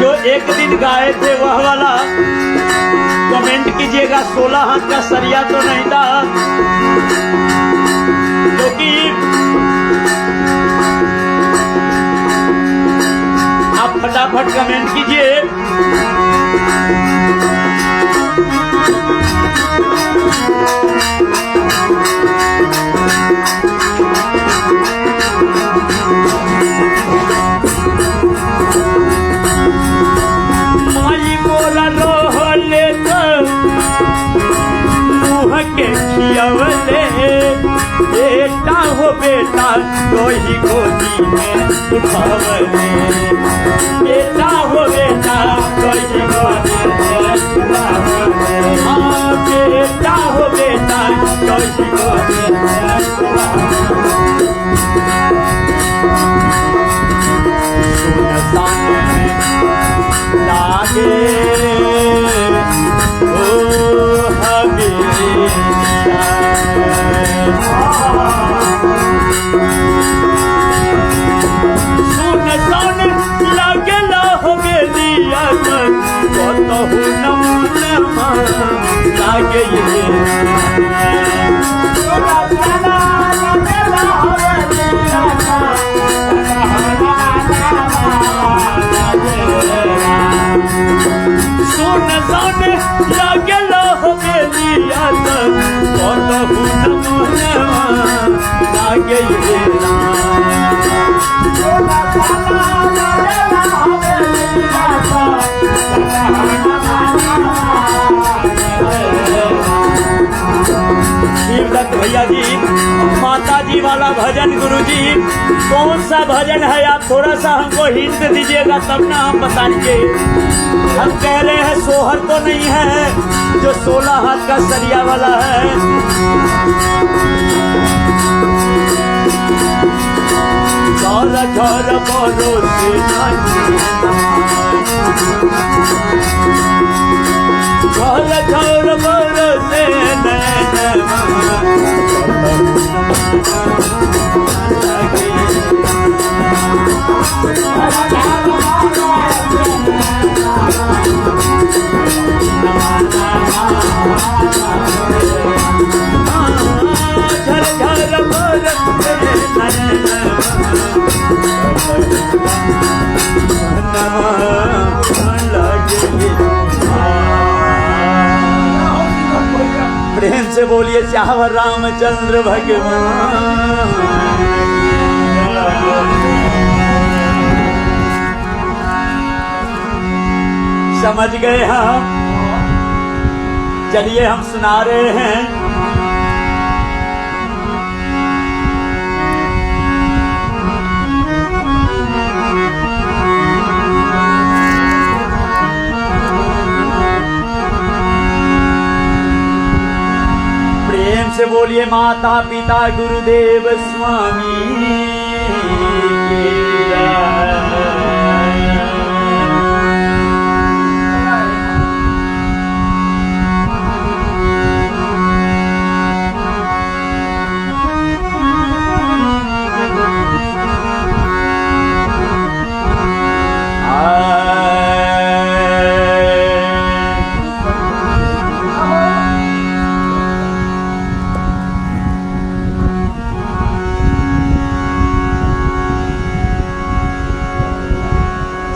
जो एक दिन गाए थे वह वाला कमेंट कीजिएगा। 16 हाथ का सरिया तो नहीं था, क्योंकि आप फटाफट कमेंट कीजिए। माई बोला रोहले तो मुँह के खियवले, बेटा हो बेटा कोई गोदी में उठावले, बेटा हो बेटा कोई गोदी में उठावले, हाँ बेटा हो बेटा कोई गोदी में उठावले। सुनसान लागे ओ हवेलिया, सुनसान लागे ला हवेलिया, कतहु नमूनमा लागे ये सुनसान लागल हवेलिया, कतहु नमूनमा लागे ये शिवदत्त भैया जी, माता जी वाला भजन गुरुजी कौन सा भजन है? आप थोड़ा सा हमको हिंट दीजिएगा तब ना हम बताएंगे। हम कह रहे हैं सोहर तो नहीं है जो 16 हाथ का सरिया वाला है। झर झर बरसे झर झर बरसे प्रेम से बोलिए चावर रामचंद्र भगवान। समझ गए हम? चलिए हम सुना रहे हैं। प्रेम से बोलिए माता पिता गुरुदेव स्वामी की जय।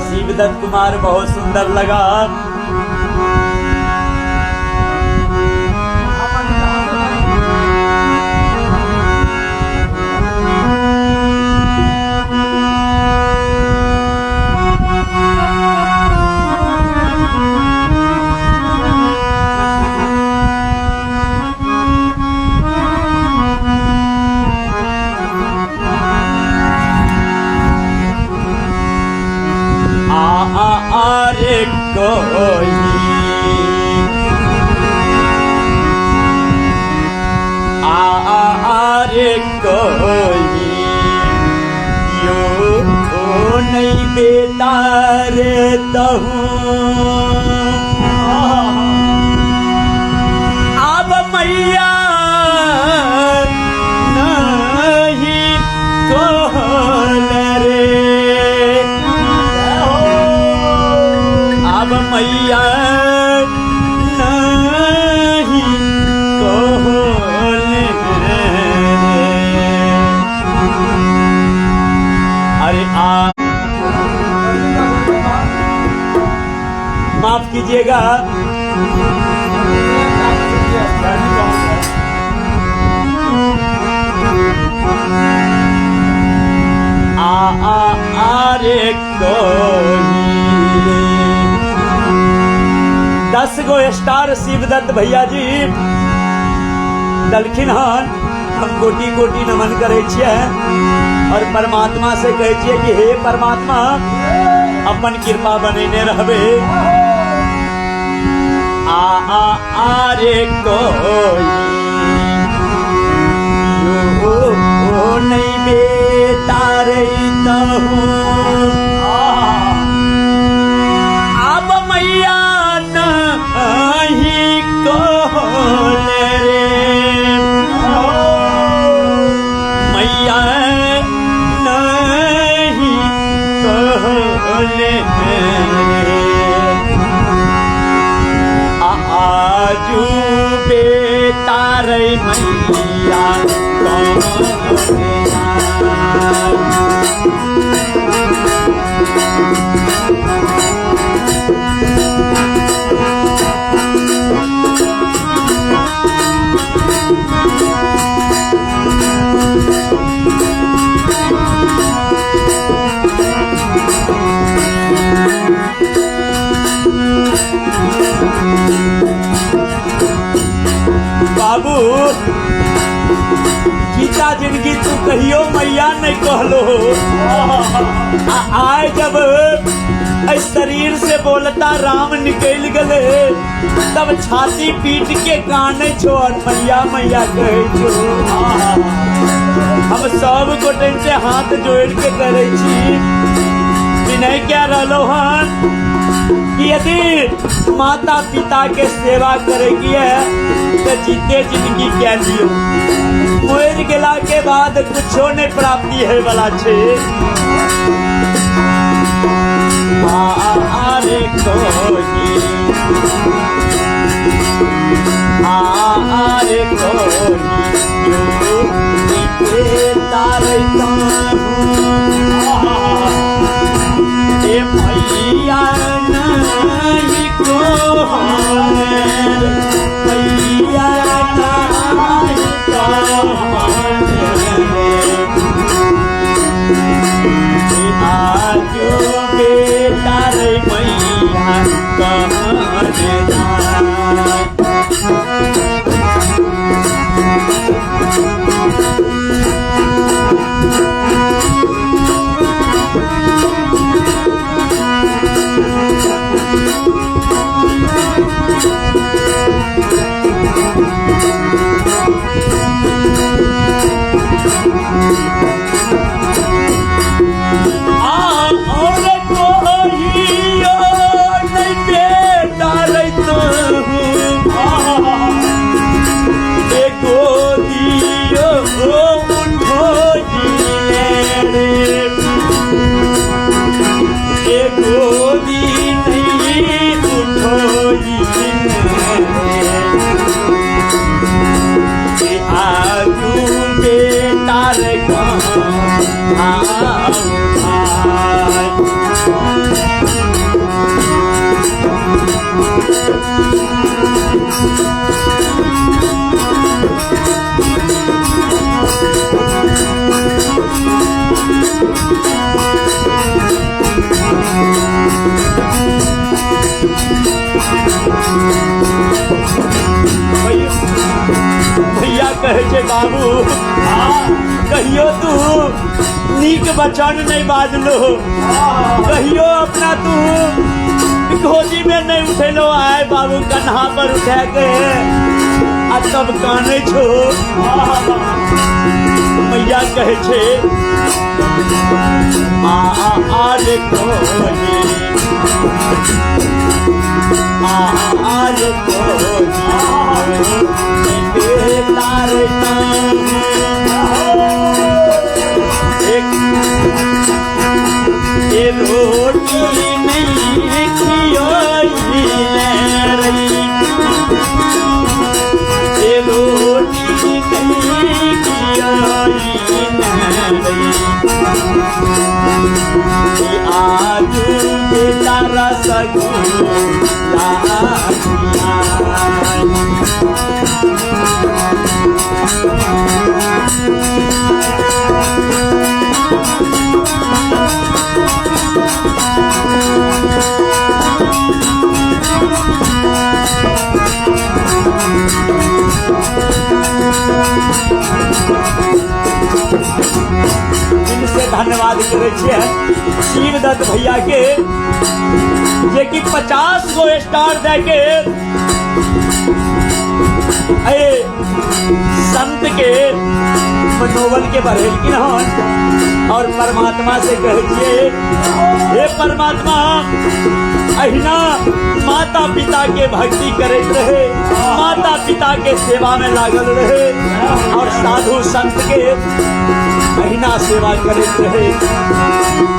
शिवदत्त कुमार बहुत सुंदर लगा। नहीं बेटा रहता हूँ अब मैया लीजिएगा। रे कोई 10 गो स्टार शिवदत्त भैया जी दलखिन हन। हम कोटि कोटि नमन करे छियै और परमात्मा से कहे छियै कि हे परमात्मा अपन कृपा बनेने रहबे। रे कोई यो नहीं बेटा रही अब मैया नहीं कोले रे मैया नहीं कोले रे आजू बेटा रे मैया बाबू गीता जिंदगी तू कहियो मैया नहीं कहलो। आए जब इस शरीर से बोलता राम निकल गले तब छाती पीट के काने छोड़ मैया मैया कहे छो। हम सब गोटे से हाथ जोड़ के करे छी विनय क्या रहो हन कि यदि माता पिता के सेवा करेगी है तो जीते जिंदगी क्या लियो मोर गेला के बाद कुछो नहीं प्राप्ति है वाला छे। रे कोई रे कोई यो बेटा रे मैया नहीं कोले मैया नहीं कोले आजू बेटा रे मैया कहाँ जाए। भैया कहे छे बाबू कहियो तू नीक वचन नहीं बाजलो कहियो अपना तू गोदी में नहीं उठेलो आए बाबू कन्हा पर उठा के आ तब काने छो। मैया कहे छे रे कोई रे कोई बेटा रे ये रोटी नहीं खियोई रही ये रोटी नहीं खियोई रही आज बेटा रसगुल्ला धन्यवाद करे छियै शिवदत्त भैया के जे कि 50 गो स्टार दे के संत के मनोबल के बढ़ेलखिन हन और परमात्मा से कहे छियै हे परमात्मा अहिना माता पिता के भक्ति करते रहे, माता पिता के सेवा में लागल रहे और साधु संत के अहिना सेवा करते रहे।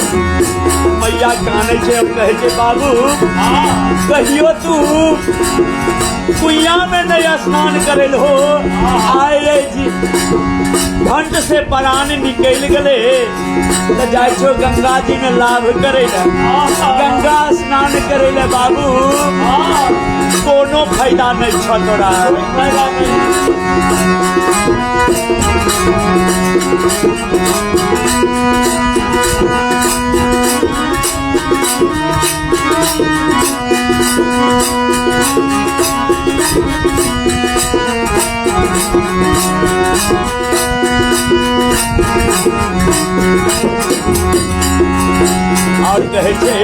मैया काने छे अब कहे छे बाबू कहियो तू कुइया में नहीं स्नान करेल हो आए जी घंट से प्राण निकल गले तो जाए छो गंगा जी में लाभ करे गंगा स्नान करे बाबू कोनो फायदा नहीं छ तोरा फायदा और कहे छे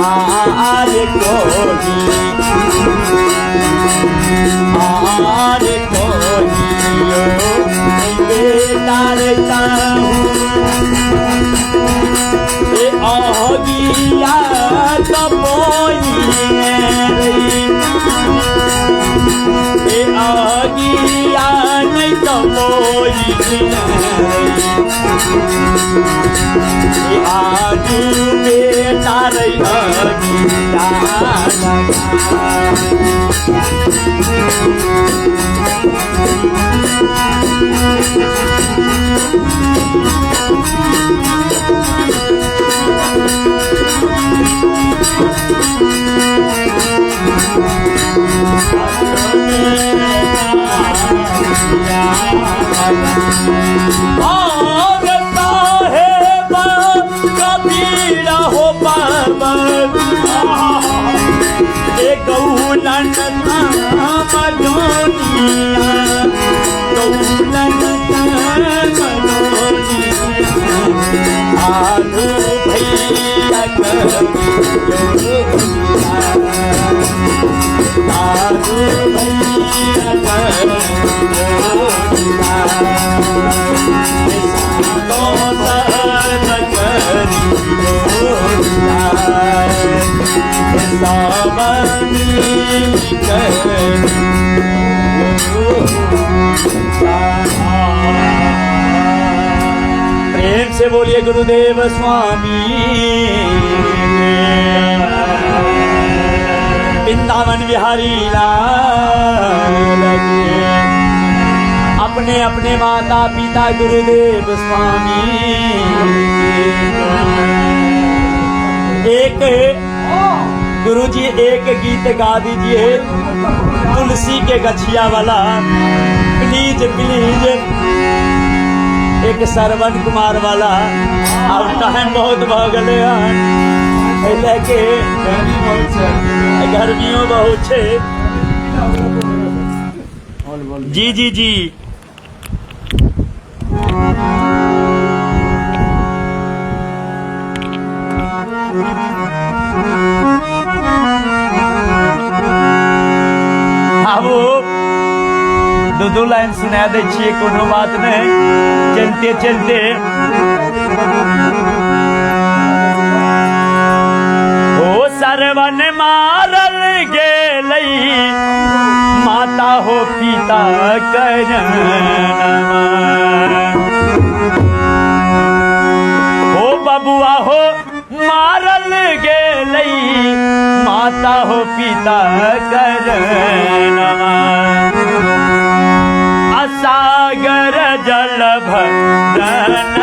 आरे कोहियो बेटा रहता ए आगिया तपोई ए आगिया नहीं तपोई आज बेटा प्रेम से बोलिए गुरुदेव स्वामी वृंदावन बिहारी लाल अपने अपने माता पिता गुरुदेव स्वामी एक गुरुजी एक गीत गा दीजिए तुलसी के गछिया वाला प्लीज प्लीज एक श्रवण कुमार वाला अब टाइम बहुत भ गले लेके गर्मियों बहुत छे जी जी जी दो लाइन सुना दे छिए, कोनो बात नहीं, चलते चलते ओ सरवन मारल गेलई माता हो पिता करनमा, ओ बबुआ हो मारल गेलई माता हो पिता करनमा, असागर जल भरन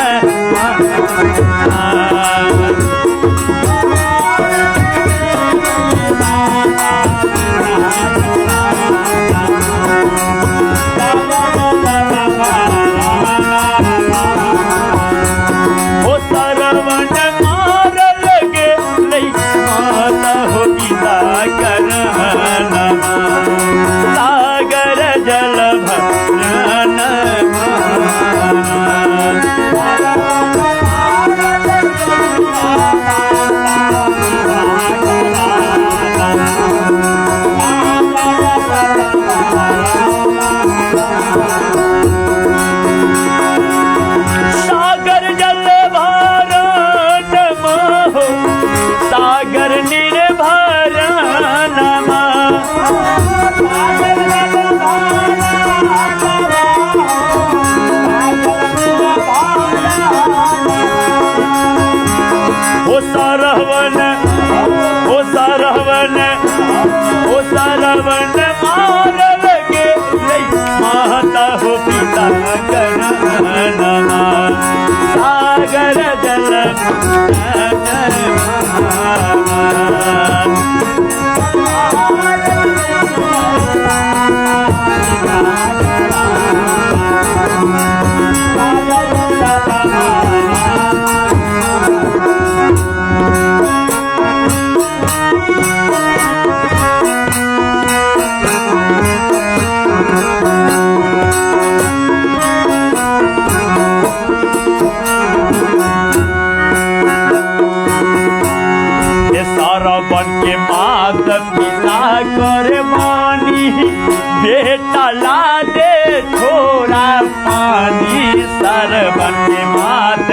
बेटा ला दे थोड़ा पानी, सरवन के मात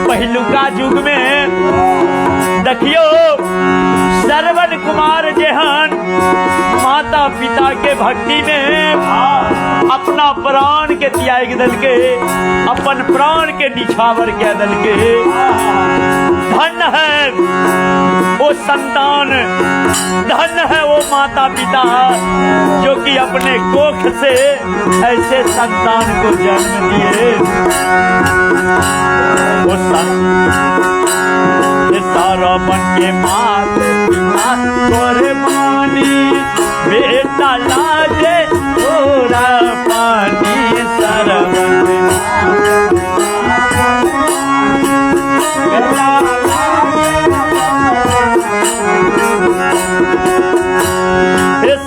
पहलुका युग में देखियो श्रवण कुमार जेहन माता पिता के भक्ति में अपना प्राण के त्याग दल के, अपन प्राण के निछावर के दल के, धन है वो संतान, धन है वो माता पिता जो कि अपने कोख से ऐसे संतान को जन्म दिए। वो सारा बन के मात पिता कुर्बानी, बेटा लाजे थोड़ा पानी, सरवन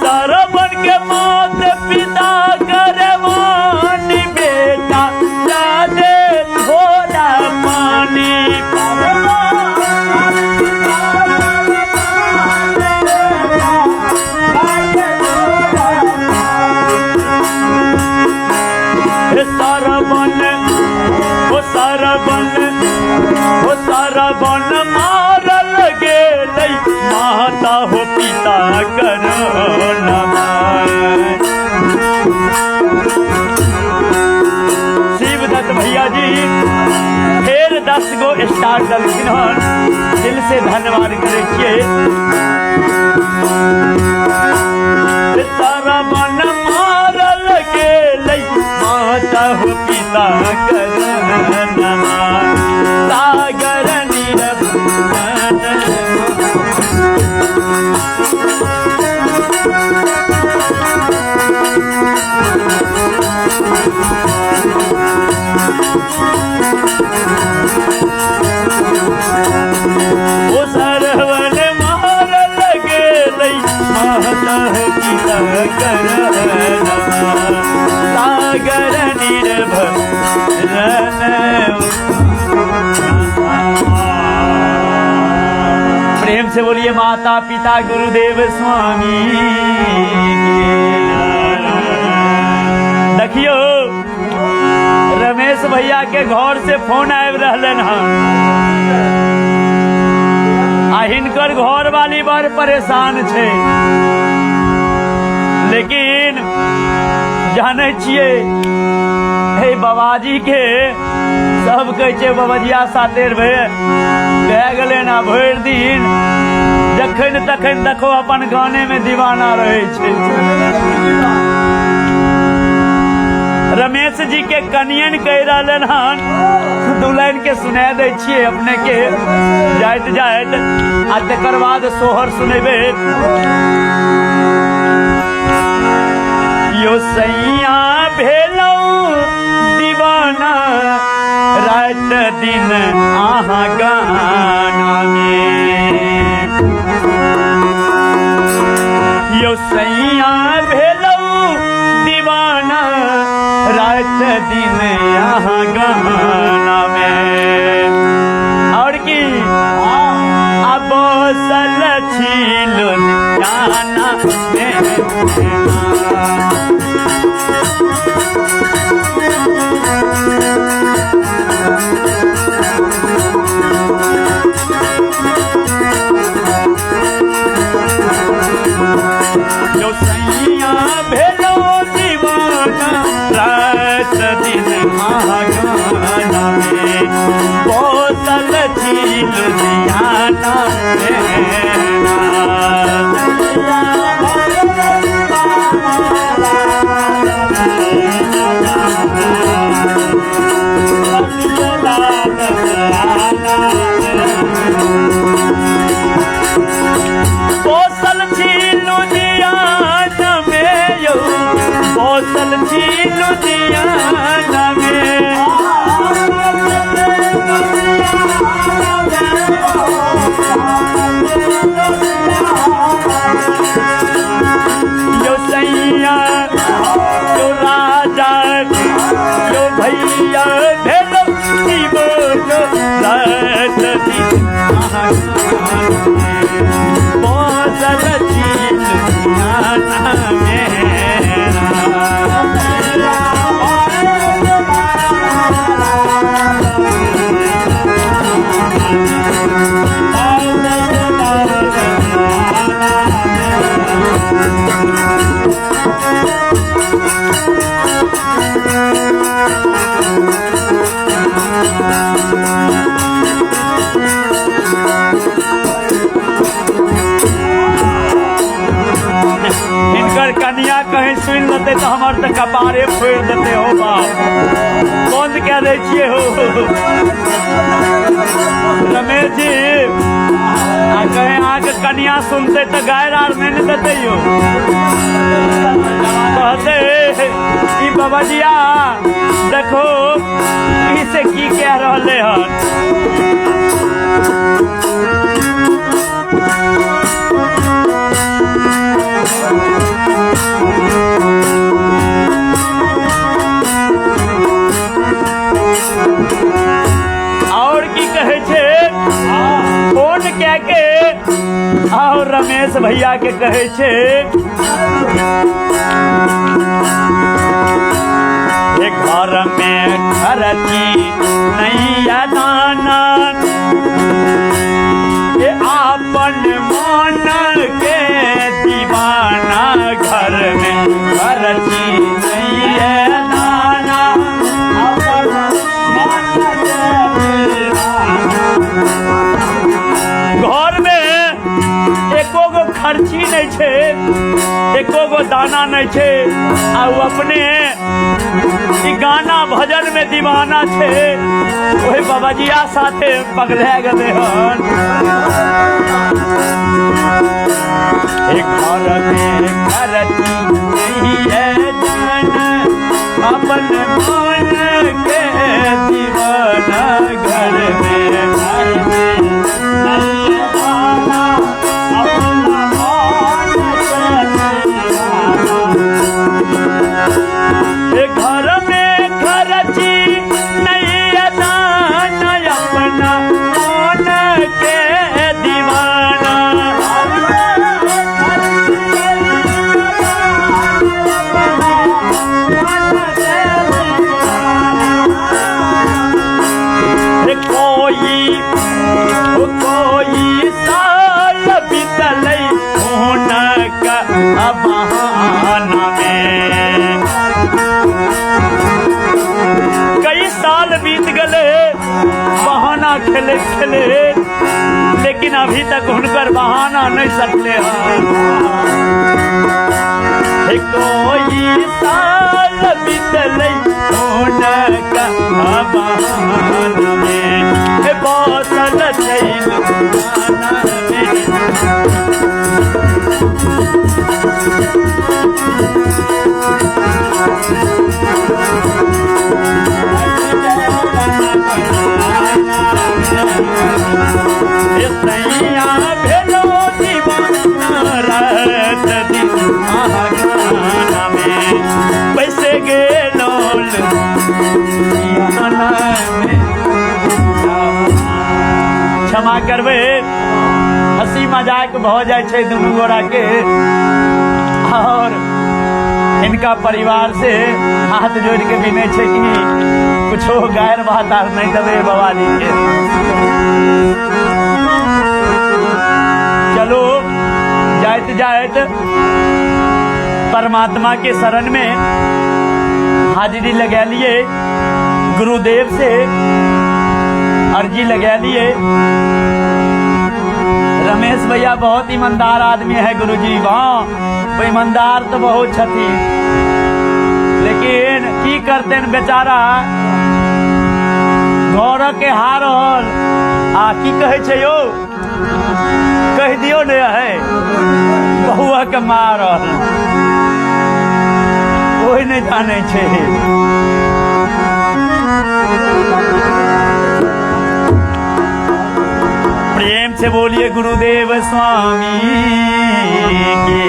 सरवन के मात पिता करवानी, बेटा लाजे थोड़ा पानी, सरवन मारल गेलई माता हो पिता करनमा। शिवदत्त भैया जी फिर 10 गो स्टार दलखिन हन, दिल से धन्यवाद करे छिए। सरवन मारल गेलई माता हो पिता करनमा, सागर वो सरवन मारल गेलई माता हो पिता करनमा, सागर निर्भर प्रेम से बोलिए माता पिता गुरुदेव स्वामी। देखियो रमेश भैया के घर से फोन आबि रहलन हन, आ हिनकर घर वाली बड़ परेशान छे, लेकिन जाने छिए हे बाबाजी के सब कहै छै बाबजिया सातेर भए गेलै ना, भरि दिन जखन तखन देखो अपन गाने में दीवाना रहे छै। रमेश जी के कनियन कह रहलन हन, दू लाइन के सुना दै छियै अपने के जाइत जाइत, आ तकर बाद सोहर सुनेबे। यो सैया भेलौ दीवाना रात दिन आहाँ गाना में, यो सैया भेलौ दीवाना रात दिन यहाँ गाना में। और की अब सल छीलो जाना जो सैया भेलो दीवाना रात दिन गाना में, बोतल झील दियाना बोतल झील दियाना में, यो बोतल झील दियाना में, यो सैया यो राजा यो भैया भेलो बोलो रात दिन बोतल झील दियाना कनिया कहीं सुन लेते तो हमार तो कपारे फोड़ देते हो बाप, बंद क्या दे छिए हो रमेश जी। कहीं आके कनिया सुनते तो गायर आर नहीं देते हो, कहते कि बाबाजिया देखो इसे की कह रहे हैं। और की कहे छे फोन क्या के और रमेश भैया के कहे छे घर में खर्ची नहीं दाना, आपन मन के दीवाना, घर में खर्ची नहीं है दाना, आपन मन के घर में एको गो खर्ची नहीं छे, एको गो दाना नहीं छे, आ अपने गाना भजन में दीवाना छे, वही बाबाजिया साथे पगले गए हन। घर में खर्ची नहीं है जाना, अपन मन के दीवाना, घर में घर में खर्ची नहीं दाना, अपना मन के दीवाना, बहाना में। कई साल बीत गले बहाना खेले खेले, लेकिन अभी तक उनकर बहाना नहीं सकते कोई साल बीतले उनका बहाना में, बौसल चैल क्षमा करबे, हंसी मजाक भ जाए छे दुनू गोरा के, और इनका परिवार से हाथ जोड़ के भी नहीं छे कि कुछो गैर बात आर नहीं दबे बाबा जी के। चलो जाइत जाइत परमात्मा के शरण में हाजिरी लगा लिए, गुरुदेव से अर्जी लगा लिए। रमेश भैया बहुत ईमानदार आदमी है गुरुजी, वहाँ ईमानदार तो बहुत छथी, लेकिन की करते न बेचारा घर के हारल आ की कहे छे यो, कह दियो ने है बहुआ के मारल, कोई नहीं जाने छे। प्रेम से बोलिए गुरुदेव स्वामी की।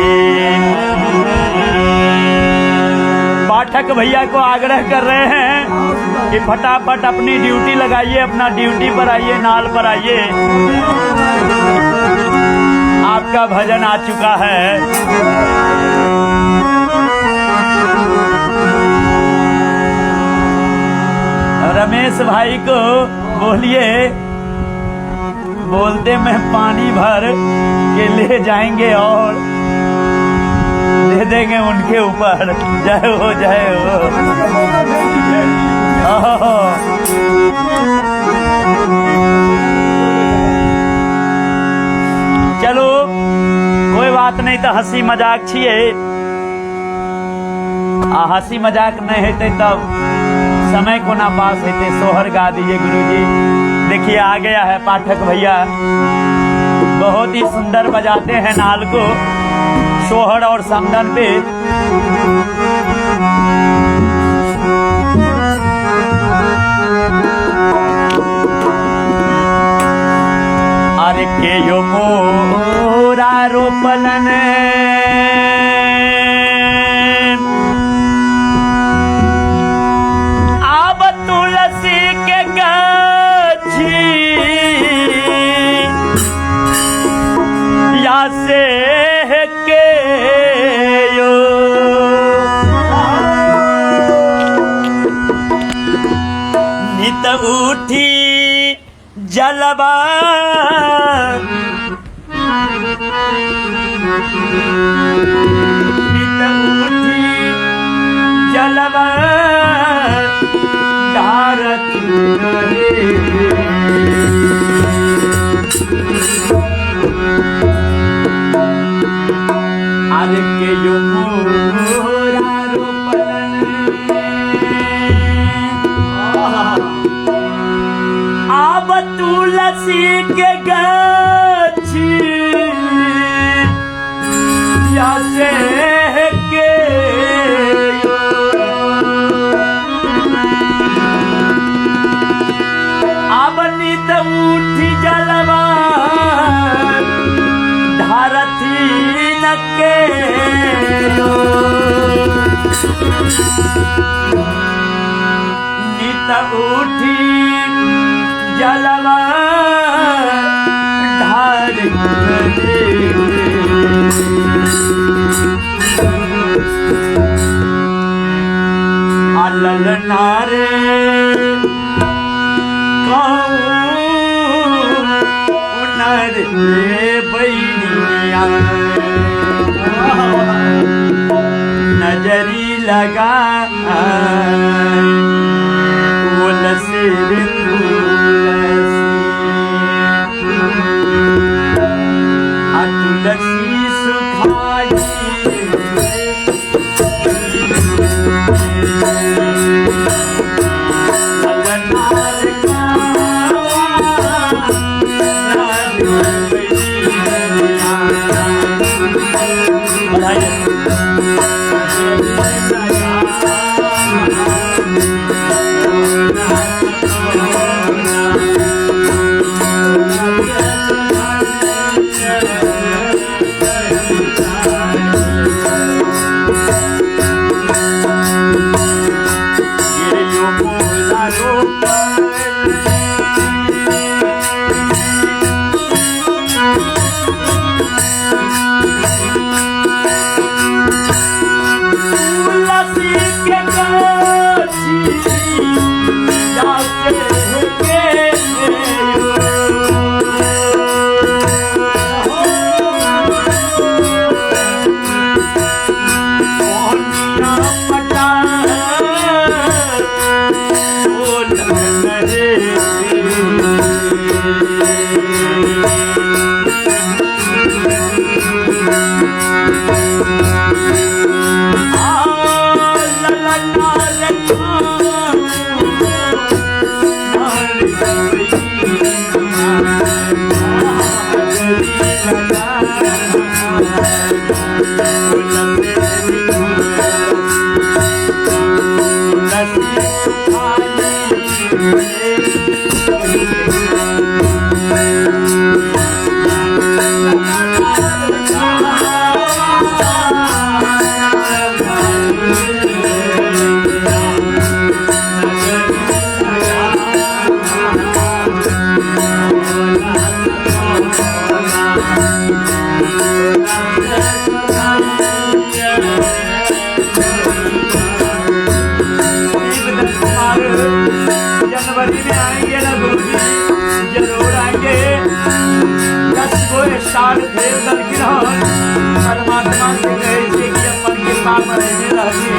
पाठक भैया को आग्रह कर रहे हैं कि फटाफट अपनी ड्यूटी लगाइए, अपना ड्यूटी पर आइए, नाल पर आइए, आपका भजन आ चुका है। रमेश भाई को बोलिए, बोलते में पानी भर के ले जाएंगे और दे देंगे उनके ऊपर। जय हो जय हो। चलो कोई बात नहीं, तो हंसी मजाक छिए, हंसी मजाक नहीं होते तब समय को ना पास होते। सोहर गा दीजिए गुरुजी। देखिए आ गया है पाठक भैया, बहुत ही सुंदर बजाते हैं नाल को, सोहर और समदन पे। अरे के यो मोरा रोपलन से के यो नित उठी जलवा नित उठी जलवा धारत अरे के यो मोरा रोपलन आब तुलसी के गाछी या से के यो आब नित उठी जलवा धारती के नित उठी जलवा धार अलल नारे कहूँ उनर बैनिया लगा तुलसी रे तुलसी सुखाई जनवरी में आएंगे ना गुरुजी, जरूर आएंगे। 10 गो स्टार थे दलगिरहन, परमात्मा से कहे थे कि अपन के पाप रहने रही।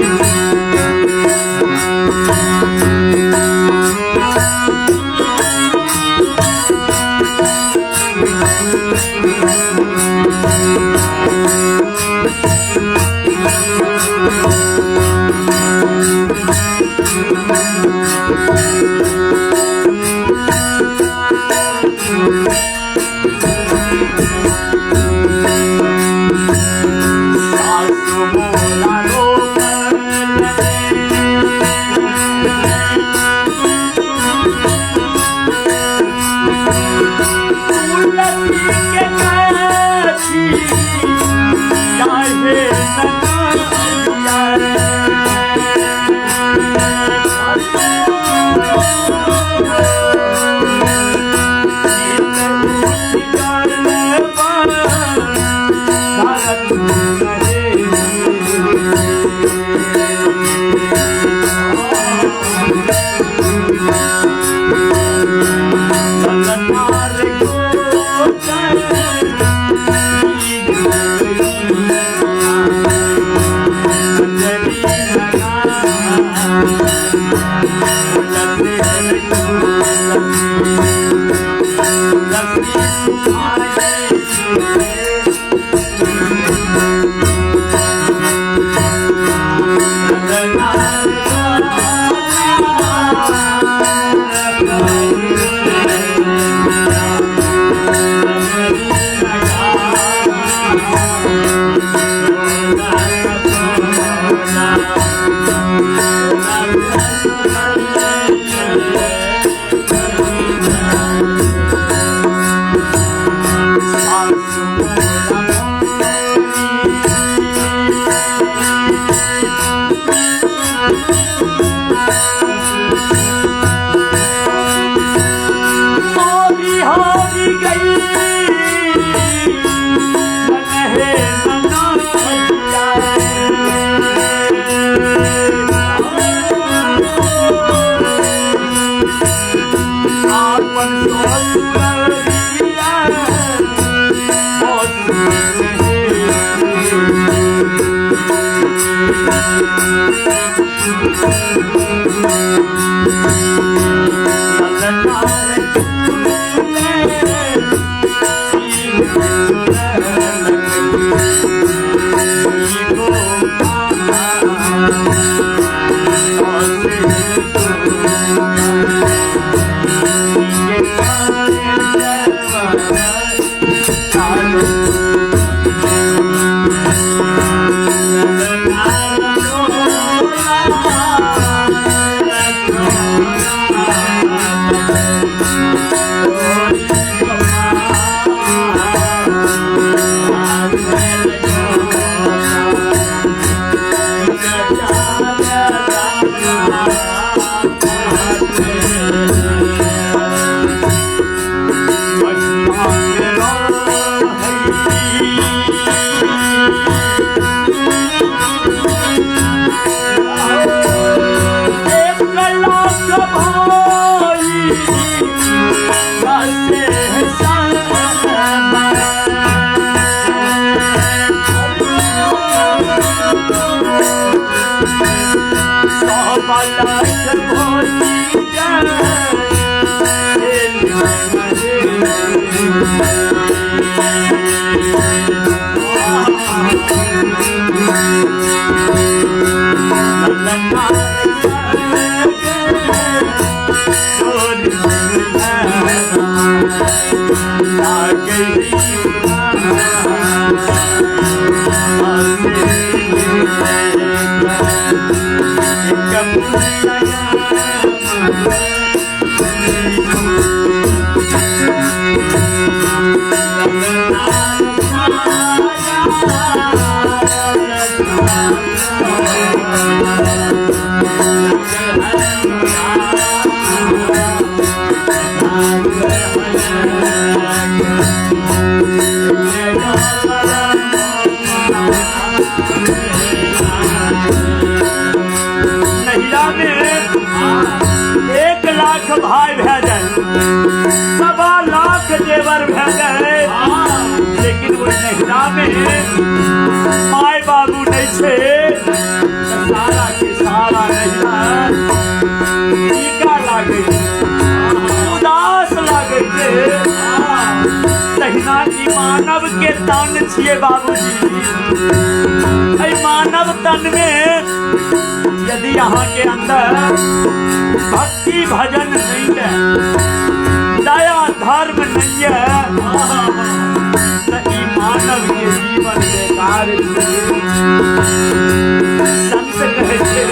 भाई भेजे, 1.25 लाख जेवर भेजे, लेकिन वो नहिरा में माय बाबू नहीं छे, सारा के सारा नहिरा टीका लागे, उदास लागे छे। तहिना ई मानव के तन छिए बाबूजी, मानव तन में यदि यहाँ के अंदर भक्ति भजन नहीं है, दया धर्म नहीं है, तो ई मानव के जीवन बेकार संत कहते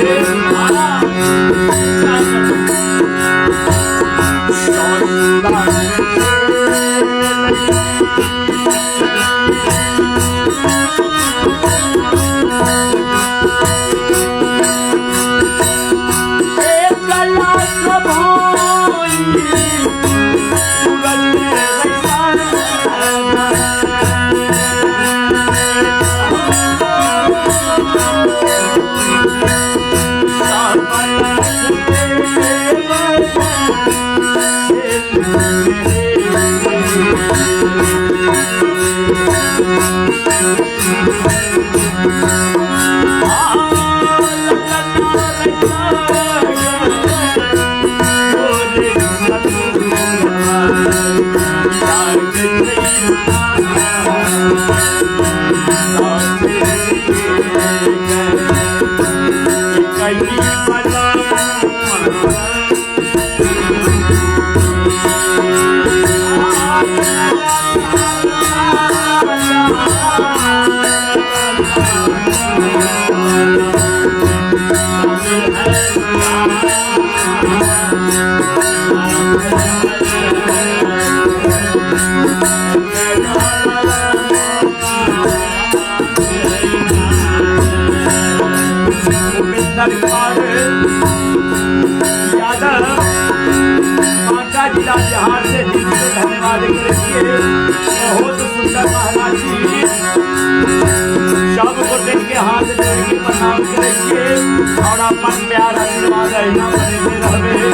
जिला जहां से धन्यवाद करेंगे। बहुत सुंदर महाराज जी सब गोटे के हाथ जोड़ के प्रणाम करेंगे और अपन प्यार आशीर्वाद रहना बने रहे।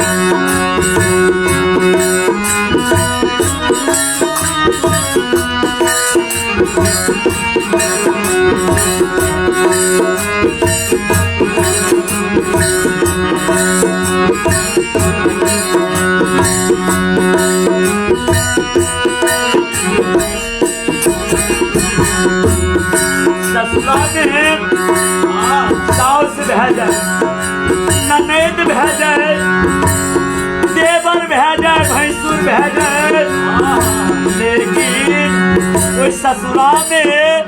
में साउस भेज ननद भेज देवर भेज भैंसुर भेज, लेकिन कोई ससुरा में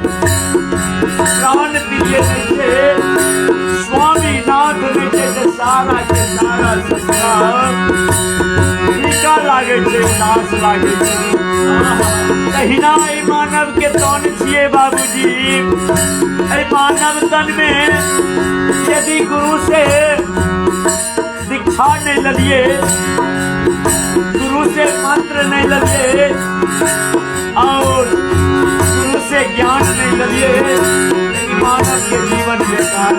प्राण प्रिय नहीं थे, स्वामी नाथ नहीं थे, सारा के सारा ससुरा टीका लागे छे, उदास लागे छे। तहिना ई मानव के तन छिए बाबूजी, ई मानव तन में यदि गुरु से दीक्षा नहीं ललिए, गुरु से मंत्र नहीं ललिए और गुरु से ज्ञान नहीं ललिए, मानव के जीवन बेकार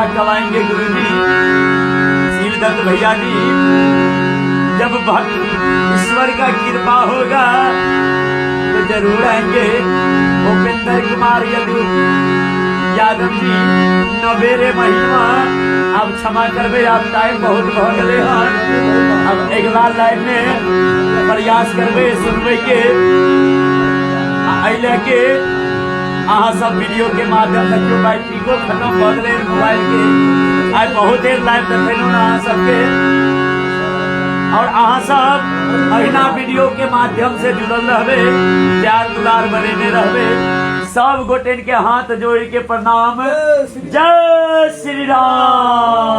गवाएंगे गुरु जी, शीलदत्त भैया जी। जब भक्त ईश्वर का कृपा होगा तो जरूर आएंगे। भूपेंद्र कुमार यादव जी नवेरे महीना, अब क्षमा करबे, आप टाइम बहुत भ गए हैं। अब अगला लाइन में प्रयास करबे सुनबे के अइले के अहाँ सब वीडियो के माध्यम से क्यों बैटरी को खत्म भ गए मोबाइल के, आज बहुत देर लाइव देखेलू ना अहाँ सबके, और अहाँ सब अहिना वीडियो के माध्यम से जुड़ल रहबे, प्यार दुलार बनेने रहबे। सब गोटेन के हाथ जोड़ के प्रणाम। जय श्री राम।